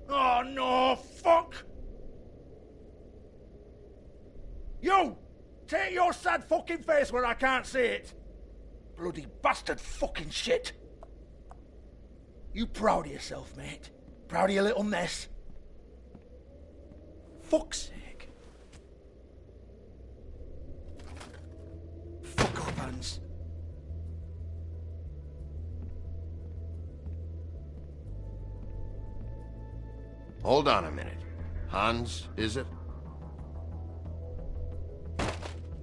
Oh, no, fuck! You! Take your sad fucking face where I can't see it! Bloody bastard fucking shit! You proud of yourself, mate? Proud of your little mess? Fuck's sake. Fuck up, Hans. Hold on a minute. Hans, is it?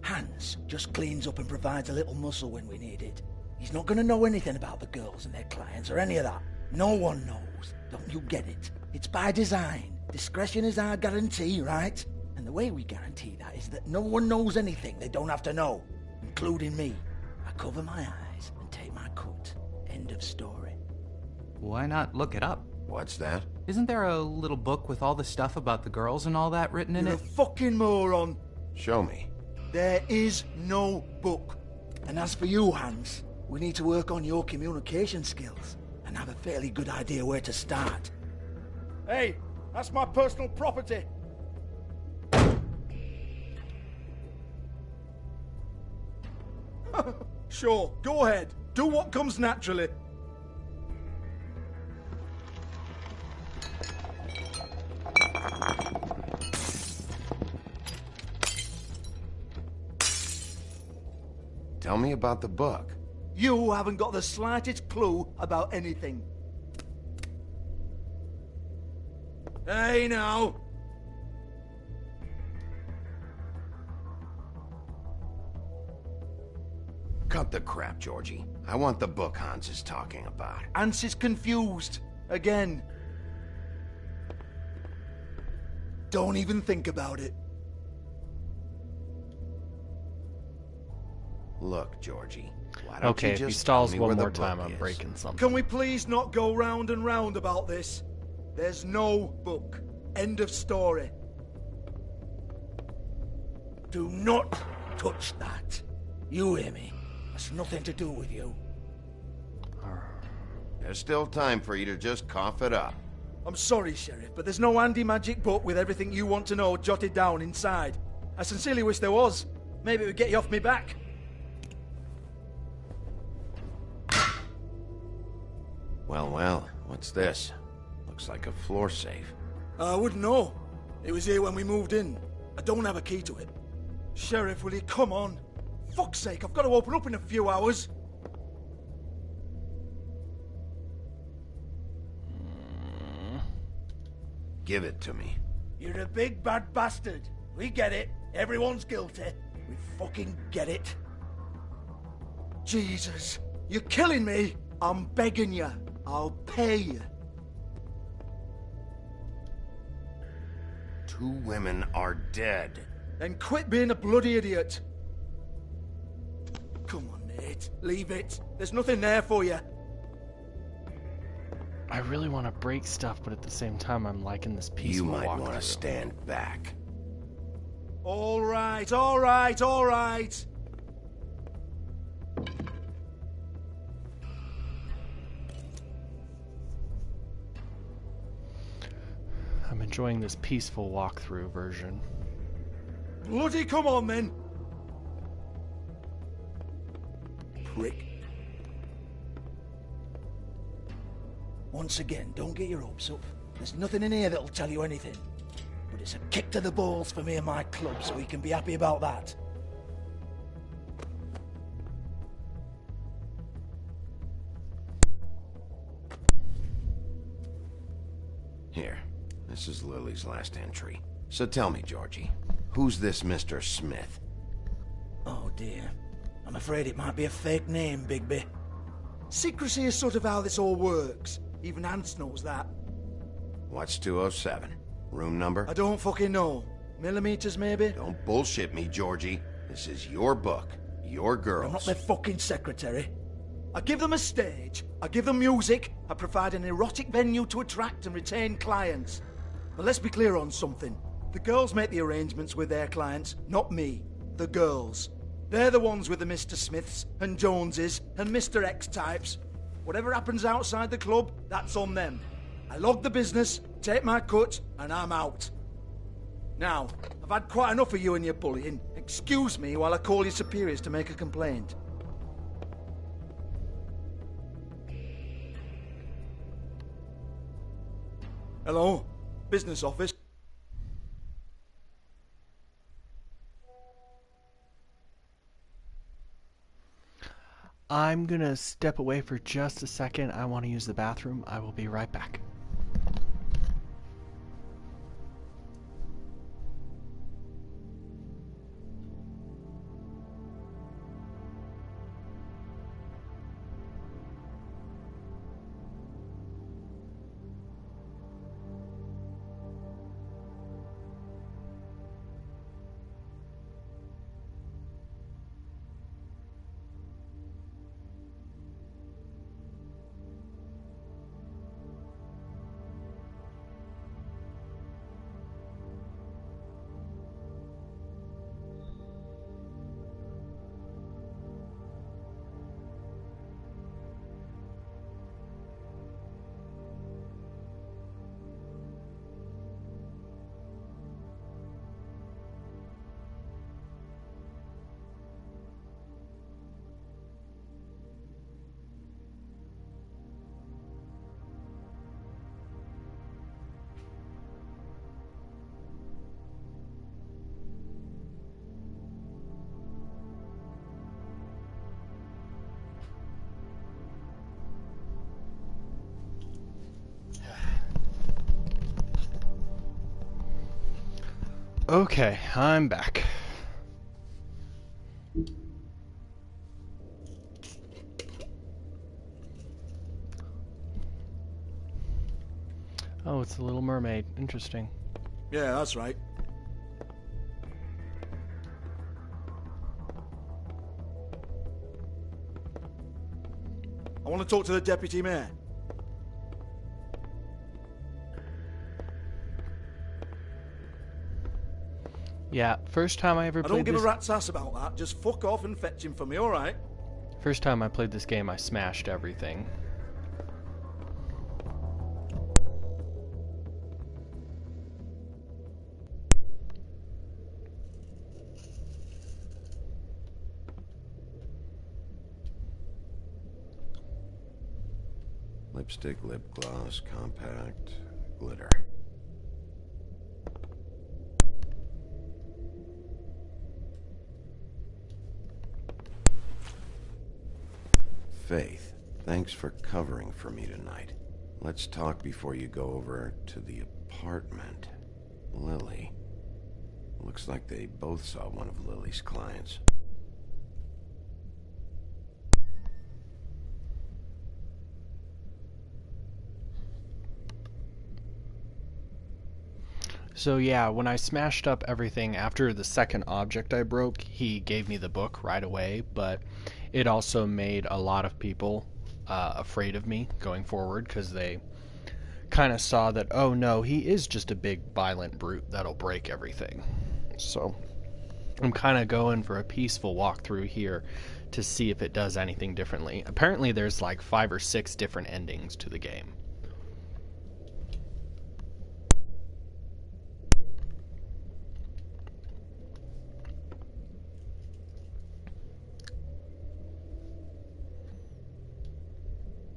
Hans just cleans up and provides a little muscle when we need it. He's not gonna know anything about the girls and their clients or any of that. No one knows. Don't you get it? It's by design. Discretion is our guarantee, right? And the way we guarantee that is that no one knows anything they don't have to know, including me. I cover my eyes and take my cut. End of story. Why not look it up? What's that? Isn't there a little book with all the stuff about the girls and all that written in You're it? a fucking moron. Show me. There is no book. And as for you, Hans, we need to work on your communication skills and have a fairly good idea where to start. Hey, that's my personal property. Sure, go ahead. Do what comes naturally. Tell me about the book. You haven't got the slightest clue about anything. Hey, now. Cut the crap, Georgie. I want the book Hans is talking about. Hans is confused. Again. Don't even think about it. Look, Georgie, why don't Okay, you if he just stalls tell me one where the more time, book I'm is? breaking something. Can we please not go round and round about this? There's no book. End of story. Do not touch that. You hear me? That's nothing to do with you. There's still time for you to just cough it up. I'm sorry, Sheriff, but there's no handy magic book with everything you want to know jotted down inside. I sincerely wish there was. Maybe it would get you off me back. Well, what's this? Looks like a floor safe. I wouldn't know. It was here when we moved in. I don't have a key to it. Sheriff, will you come on? Fuck's sake, I've got to open up in a few hours. Give it to me. You're a big bad bastard. We get it. Everyone's guilty. We fucking get it. Jesus, you're killing me. I'm begging you. I'll pay you. 2 women are dead. Then quit being a bloody idiot. Come on, mate. Leave it. There's nothing there for you. I really want to break stuff, but at the same time, I'm liking this peaceful You might walkthrough. want to stand back. All right, all right, all right. I'm enjoying this peaceful walkthrough version. Bloody come on, then. Prick. Once again, don't get your hopes up. There's nothing in here that'll tell you anything. But it's a kick to the balls for me and my club, so we can be happy about that. Here, this is Lily's last entry. So tell me, Georgie, who's this Mr. Smith? Oh dear. I'm afraid it might be a fake name, Bigby. Secrecy is sort of how this all works. Even Hans knows that. What's 207? Room number? I don't fucking know. Millimeters, maybe? Don't bullshit me, Georgie. This is your book. Your girls. I'm not their fucking secretary. I give them a stage. I give them music. I provide an erotic venue to attract and retain clients. But let's be clear on something. The girls make the arrangements with their clients, not me. The girls. They're the ones with the Mr. Smiths and Joneses and Mr. X types. Whatever happens outside the club, that's on them. I log the business, take my cut, and I'm out. Now, I've had quite enough of you and your bullying. Excuse me while I call your superiors to make a complaint. Hello? Business office? I'm gonna step away for just a second. I want to use the bathroom. I will be right back. Okay, I'm back. Oh, it's the Little Mermaid. Interesting. Yeah, that's right. I want to talk to the deputy mayor. Yeah, first time I ever I played don't give this... a rat's ass about that. Just fuck off and fetch him for me, alright? First time I played this game, I smashed everything. Lipstick, lip gloss, compact, glitter. Faith, thanks for covering for me tonight. Let's talk before you go over to the apartment. Lily. Looks like they both saw one of Lily's clients. So yeah, when I smashed up everything after the second object I broke, he gave me the book right away, but it also made a lot of people afraid of me going forward because they kind of saw that, oh no, he is just a big violent brute that'll break everything. So I'm kind of going for a peaceful walkthrough here to see if it does anything differently. Apparently there's like 5 or 6 different endings to the game.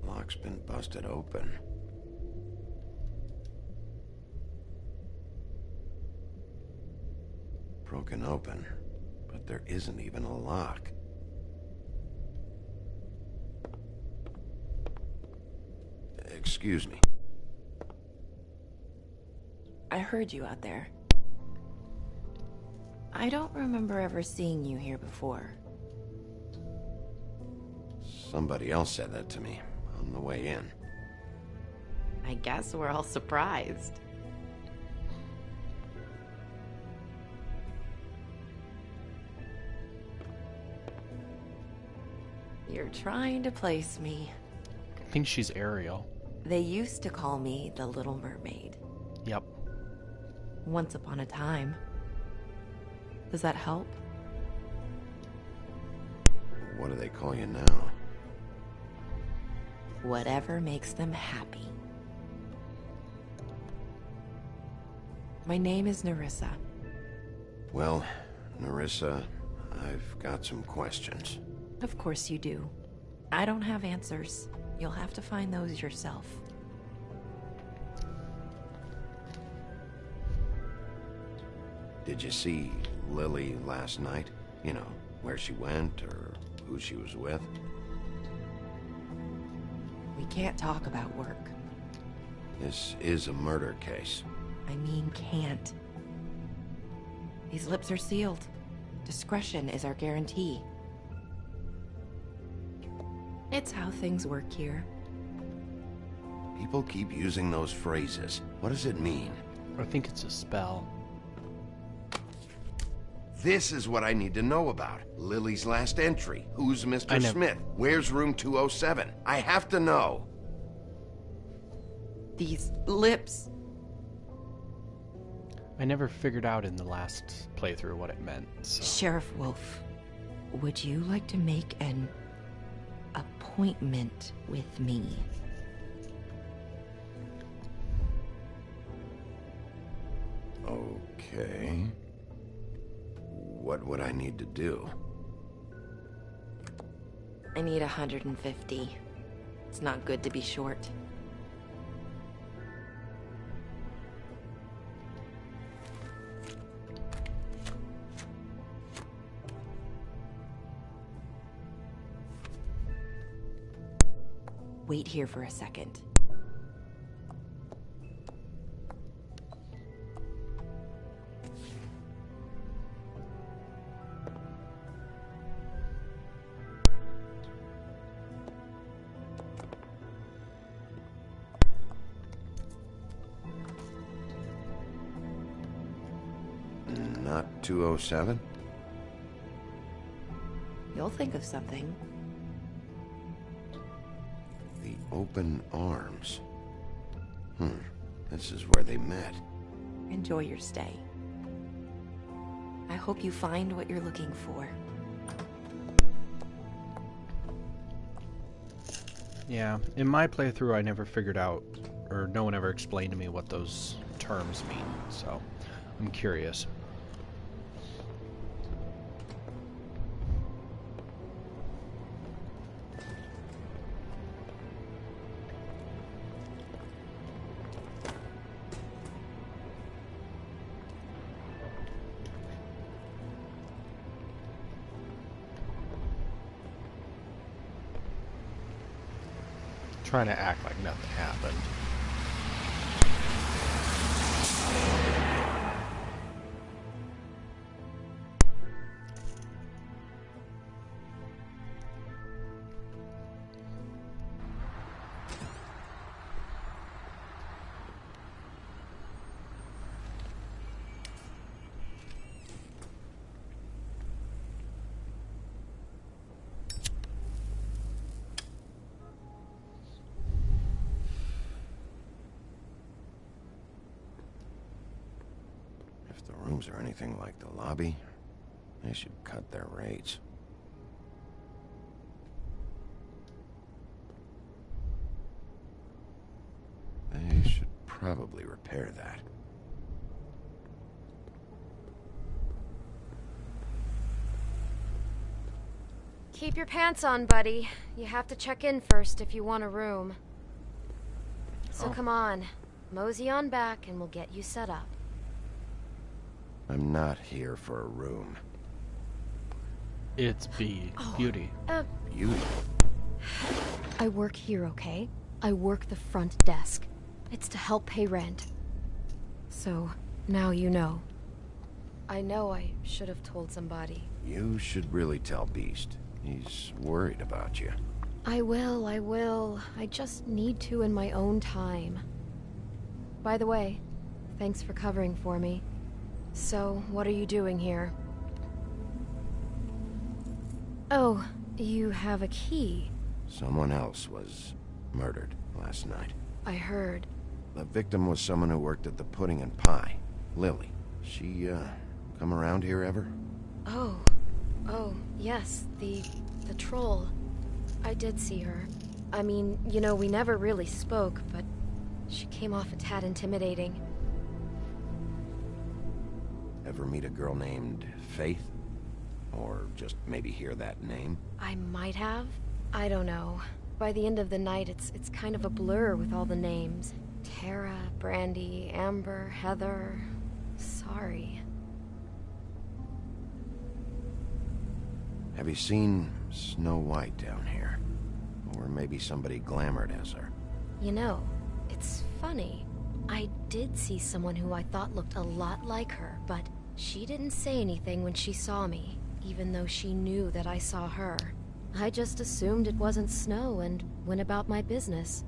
Lock's been busted open. Broken open, but there isn't even a lock. Excuse me. I heard you out there. I don't remember ever seeing you here before. Somebody else said that to me on the way in. I guess we're all surprised. You're trying to place me. I think she's Ariel. They used to call me the Little Mermaid. Yep. Once upon a time. Does that help? What do they call you now? Whatever makes them happy. My name is Nerissa. Well, Nerissa, I've got some questions. Of course you do. I don't have answers. You'll have to find those yourself. Did you see Lily last night? You know, where she went or who she was with? We can't talk about work. This is a murder case. I mean can't. These lips are sealed. Discretion is our guarantee. It's how things work here. People keep using those phrases. What does it mean? I think it's a spell. This is what I need to know about. Lily's last entry. Who's Mr. Smith? Where's room 207? I have to know. These lips. I never figured out in the last playthrough what it meant, so. Sheriff Wolf, would you like to make an appointment with me? Okay. What would I need to do? I need 150. It's not good to be short. Wait here for a second. Not 207? You'll think of something. Open arms. This is where they met. Enjoy your stay. I hope you find what you're looking for. Yeah, in my playthrough I never figured out, or no one ever explained to me what those terms mean, so I'm curious. Trying to act like nothing happened. If the rooms are anything like the lobby, they should cut their rates. They should probably repair that. Keep your pants on, buddy. You have to check in first if you want a room. So come on, mosey on back and we'll get you set up. I'm not here for a room. It's Beauty. Beauty? I work here, okay? I work the front desk. It's to help pay rent. So, now you know. I know I should have told somebody. You should really tell Beast. He's worried about you. I will. I just need to in my own time. By the way, thanks for covering for me. So, what are you doing here? Oh, you have a key. Someone else was murdered last night. I heard. The victim was someone who worked at the Pudding and Pie. Lily. She, come around here ever? Oh, yes, the troll. I did see her. I mean, you know, we never really spoke, but she came off a tad intimidating. Ever meet a girl named Faith? Or just maybe hear that name? I might have. I don't know. By the end of the night, it's kind of a blur with all the names. Tara, Brandy, Amber, Heather... Sorry. Have you seen Snow White down here? Or maybe somebody glamored as her? You know, it's funny. I did see someone who I thought looked a lot like her, but she didn't say anything when she saw me, even though she knew that I saw her. I just assumed it wasn't Snow and went about my business.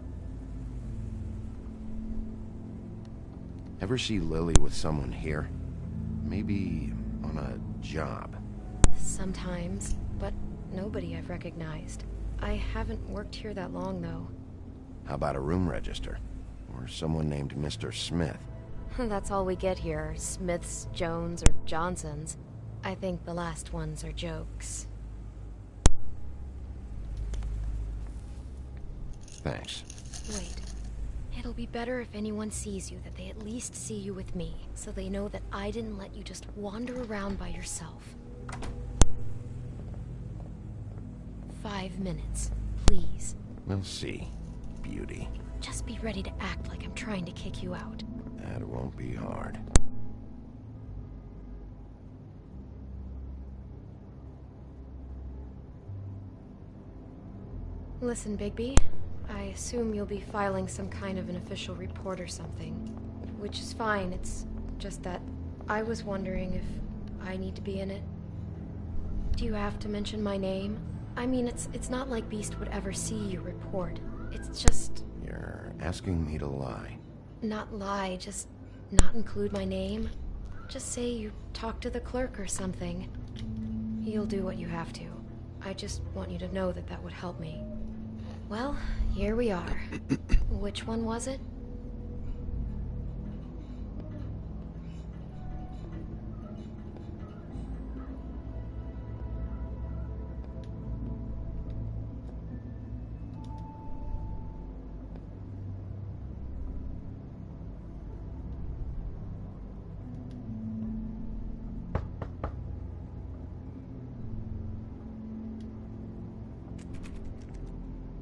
Ever see Lily with someone here? Maybe on a job? Sometimes, but nobody I've recognized. I haven't worked here that long, though. How about a room register? Or someone named Mr. Smith? That's all we get here, Smiths, Jones, or Johnsons. I think the last ones are jokes. Thanks. Wait. It'll be better if anyone sees you that they at least see you with me, so they know that I didn't let you just wander around by yourself. 5 minutes, please. We'll see, Beauty. Just be ready to act like I'm trying to kick you out. That won't be hard. Listen, Bigby. I assume you'll be filing some kind of an official report or something. Which is fine, it's just that I was wondering if I need to be in it. Do you have to mention my name? I mean, it's not like Beast would ever see your report. It's just... You're asking me to lie. Not lie, just not include my name. Just say you talked to the clerk or something. You'll do what you have to. I just want you to know that that would help me. Well, Here we are. Which one was it?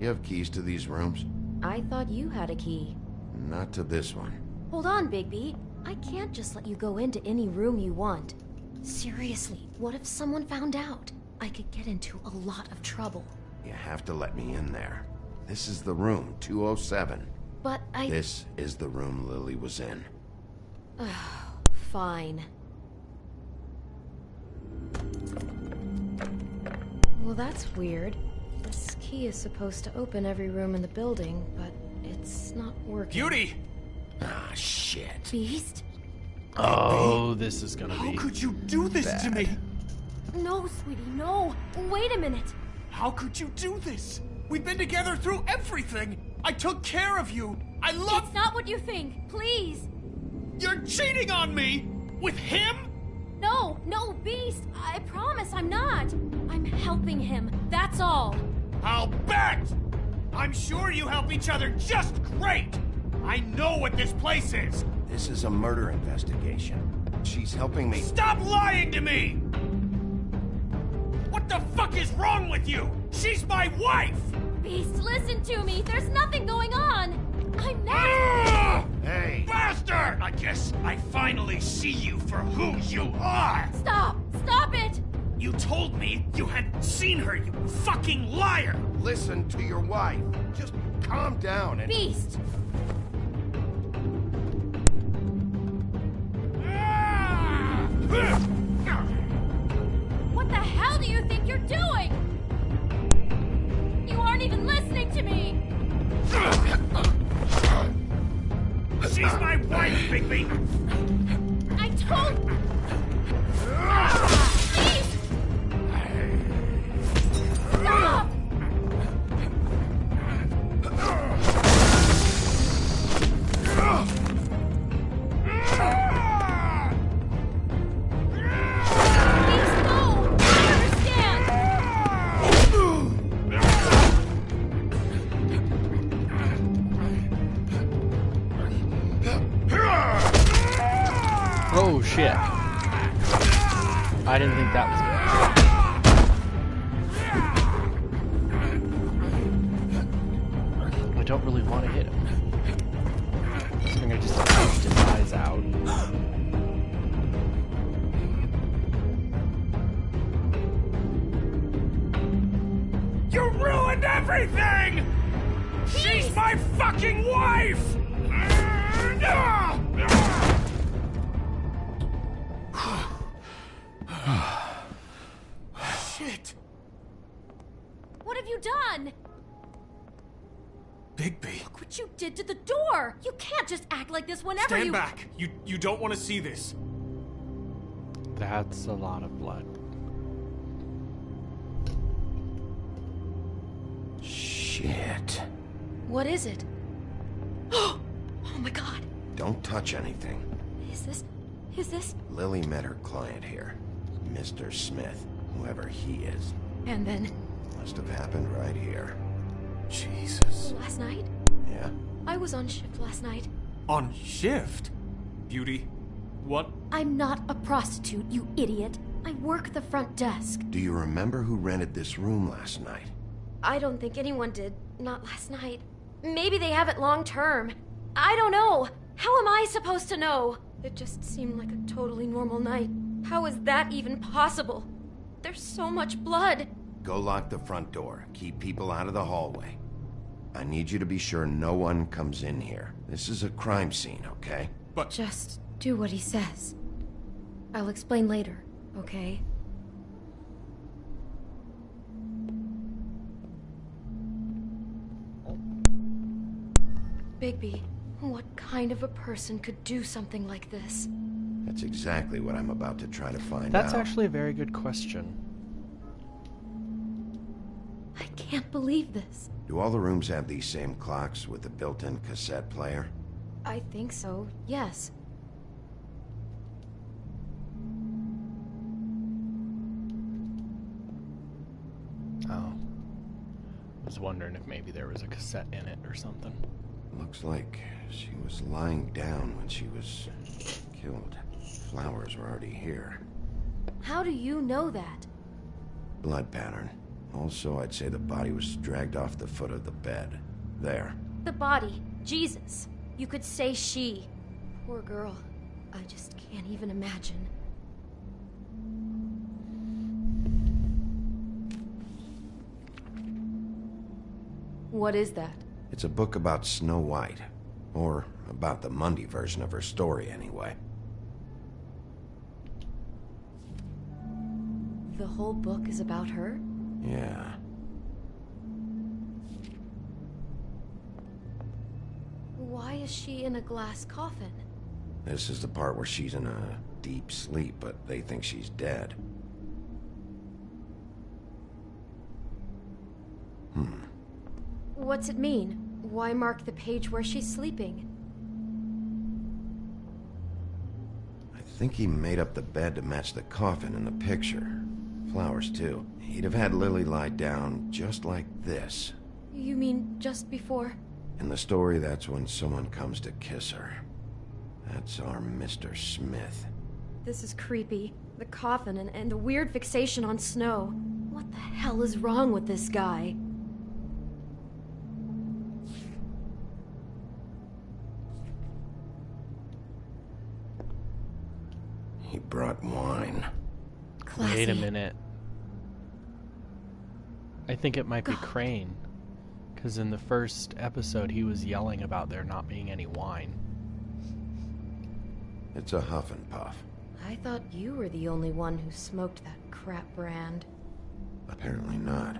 You have keys to these rooms? I thought you had a key. Not to this one. Hold on, Bigby. I can't just let you go into any room you want. Seriously, what if someone found out? I could get into a lot of trouble. You have to let me in there. This is the room, 207. But I... This is the room Lily was in. Fine. Well, that's weird. This key is supposed to open every room in the building, but it's not working. Beauty! Ah, shit. Beast? Oh, this is gonna be How could you do this to me? No, sweetie, no. Wait a minute. How could you do this? We've been together through everything. I took care of you. I love... It's not what you think. Please. You're cheating on me! With him? No, Beast. I promise I'm not. I'm helping him. That's all. I'll bet! I'm sure you help each other just great! I know what this place is! This is a murder investigation. She's helping me... Stop lying to me! What the fuck is wrong with you? She's my wife! Beast, listen to me. There's nothing going on. I'm not... Hey! Bastard! I guess I finally see you for who you are! Stop! Stop it! You told me you had seen her, you fucking liar! Listen to your wife. Just calm down and... Beast! What the hell do you think you're doing? You aren't even listening to me! She's my wife, Bigby! I told... Beast! Stop! Oh shit. I didn't think that was good. I don't really want to hit him. I think I just pushed his eyes out. You ruined everything! She's my fucking wife! Shit! What have you done? Bigby. Look what you did to the door! You can't just act like this whenever Stand you- back! You don't want to see this. That's a lot of blood. Shit. What is it? Oh my god. Don't touch anything. Is this? Lily met her client here. Mr. Smith, whoever he is. And then... Must have happened right here. Jesus. Last night? Yeah? I was on shift last night. On shift? Beauty, what? I'm not a prostitute, you idiot. I work the front desk. Do you remember who rented this room last night? I don't think anyone did. Not last night. Maybe they have it long term. I don't know. How am I supposed to know? It just seemed like a totally normal night. How is that even possible? There's so much blood. Go lock the front door. Keep people out of the hallway. I need you to be sure no one comes in here. This is a crime scene, okay? But... Just do what he says. I'll explain later, okay? Bigby, what kind of a person could do something like this? That's exactly what I'm about to try to find out. That's actually a very good question. I can't can't believe this. Do all the rooms have these same clocks with the built-in cassette player? I think so, yes. Oh. I was wondering if maybe there was a cassette in it or something. Looks like she was lying down when she was killed. Flowers were already here. How do you know that? Blood pattern. Also, I'd say the body was dragged off the foot of the bed. There. The body. Jesus. You could say she. Poor girl. I just can't even imagine. What is that? It's a book about Snow White. Or about the Mundy version of her story, anyway. The whole book is about her? Yeah. Why is she in a glass coffin? This is the part where she's in a deep sleep, but they think she's dead. What's it mean? Why mark the page where she's sleeping? I think he made up the bed to match the coffin in the picture. Flowers, too. He'd have had Lily lie down just like this. You mean just before? In the story, that's when someone comes to kiss her. That's our Mr. Smith. This is creepy. The coffin and the weird fixation on Snow. What the hell is wrong with this guy? He brought wine. Classy. Wait a minute. I think it might be Crane. Because in the first episode, he was yelling about there not being any wine. It's a Huff and Puff. I thought you were the only one who smoked that crap brand. Apparently not.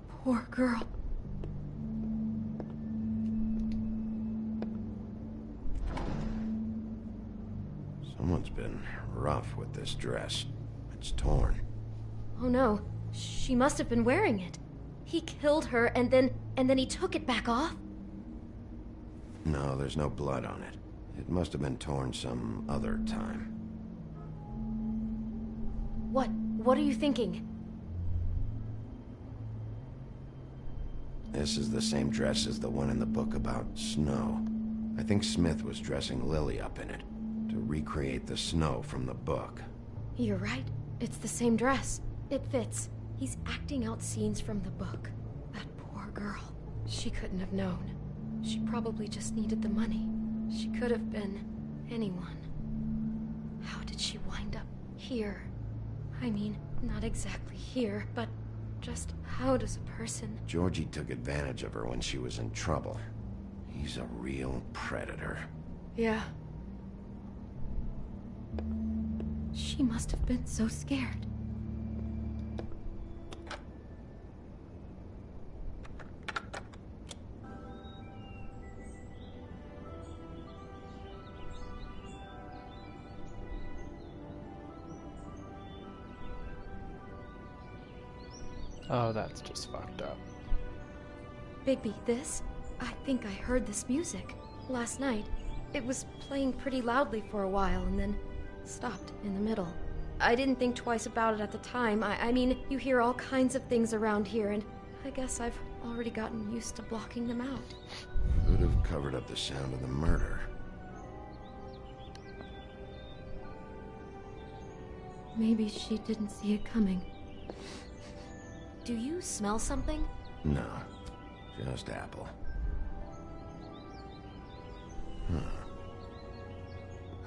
Poor girl. Someone's been rough with this dress. It's torn. Oh no, she must have been wearing it. He killed her and then he took it back off? No, there's no blood on it. It must have been torn some other time. What are you thinking? This is the same dress as the one in the book about Snow. I think Smith was dressing Lily up in it to recreate the Snow from the book. You're right. It's the same dress. It fits. He's acting out scenes from the book. That poor girl. She couldn't have known. She probably just needed the money. She could have been anyone. How did she wind up here? I mean, not exactly here, but just how does a person... Georgie took advantage of her when she was in trouble. He's a real predator. Yeah. She must have been so scared. Oh, that's just fucked up. Bigby, this? I think I heard this music. Last night. It was playing pretty loudly for a while and then stopped in the middle. I didn't think twice about it at the time. I mean, you hear all kinds of things around here, and I guess I've already gotten used to blocking them out. Could have covered up the sound of the murder. Maybe she didn't see it coming. Do you smell something? No, just apple.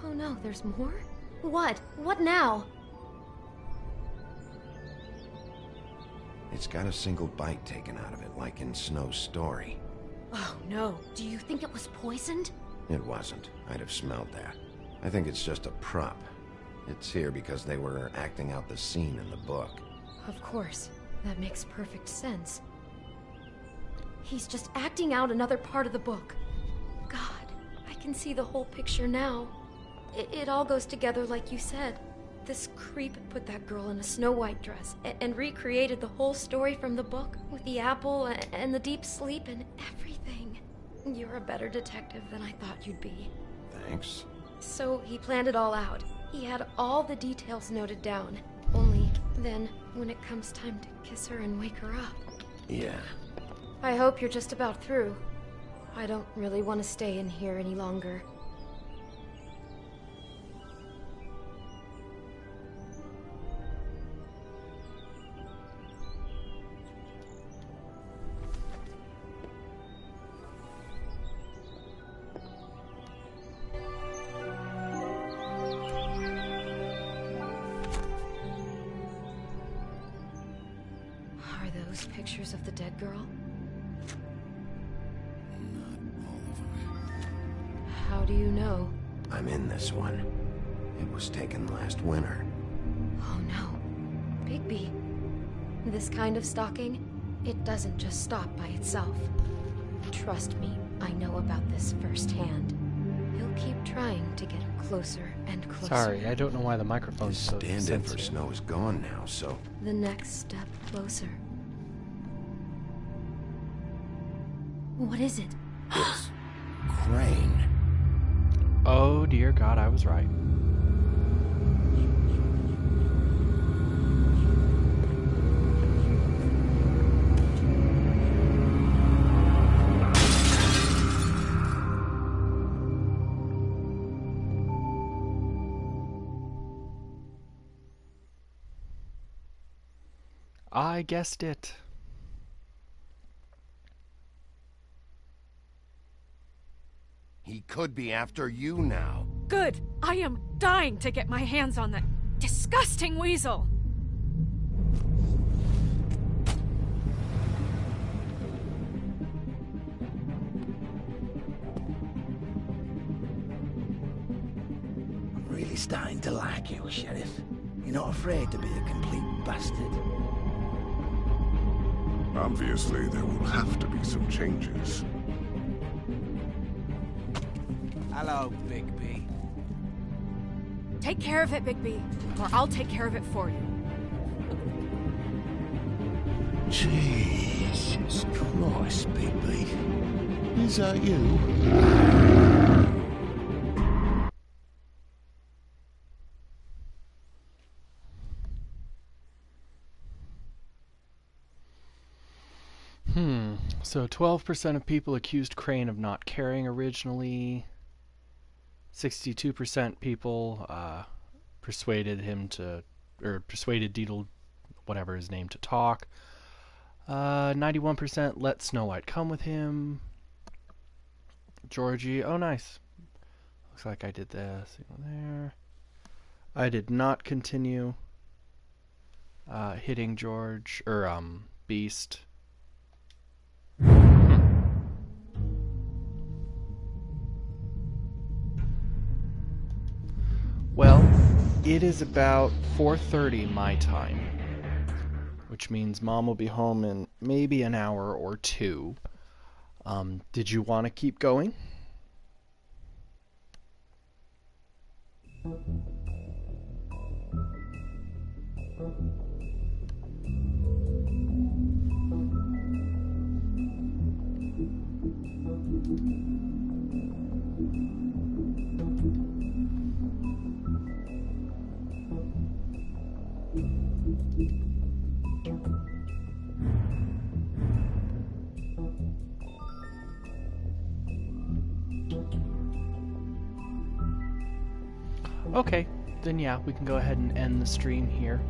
Oh no, there's more? What? What now? It's got a single bite taken out of it, like in Snow's story. Oh no, do you think it was poisoned? It wasn't. I'd have smelled that. I think it's just a prop. It's here because they were acting out the scene in the book. Of course. That makes perfect sense. He's just acting out another part of the book. God, I can see the whole picture now. It all goes together like you said. This creep put that girl in a Snow White dress and recreated the whole story from the book with the apple and the deep sleep and everything. You're a better detective than I thought you'd be. Thanks. So he planned it all out. He had all the details noted down. Only then, when it comes time to kiss her and wake her up. Yeah. I hope you're just about through. I don't really want to stay in here any longer. Pictures of the dead girl? How do you know? I'm in this one. It was taken last winter. Oh no. Bigby. This kind of stalking, it doesn't just stop by itself. Trust me, I know about this firsthand. He'll keep trying to get closer and closer. Sorry, I don't know why the microphone's so Stand-in for sensitive. Snow is gone now, so... The next step closer. What is it? It's Crane. Oh dear God, I was right. I guessed it. He could be after you now. Good. I am dying to get my hands on that disgusting weasel. I'm really starting to like you, Sheriff. You're not afraid to be a complete bastard. Obviously, there will have to be some changes. Hello, Bigby. Take care of it, Bigby, or I'll take care of it for you. Jesus Christ, Bigby. Is that you? So 12% of people accused Crane of not caring originally. 62% people persuaded him to, or persuaded Deedle, whatever his name, to talk. 91% let Snow White come with him. Georgie, oh nice. Looks like I did the signal there. I did not continue hitting George, or Beast. Well, it is about 4:30 my time, which means Mom will be home in maybe an hour or two. Did you want to keep going? Okay, then yeah, we can go ahead and end the stream here.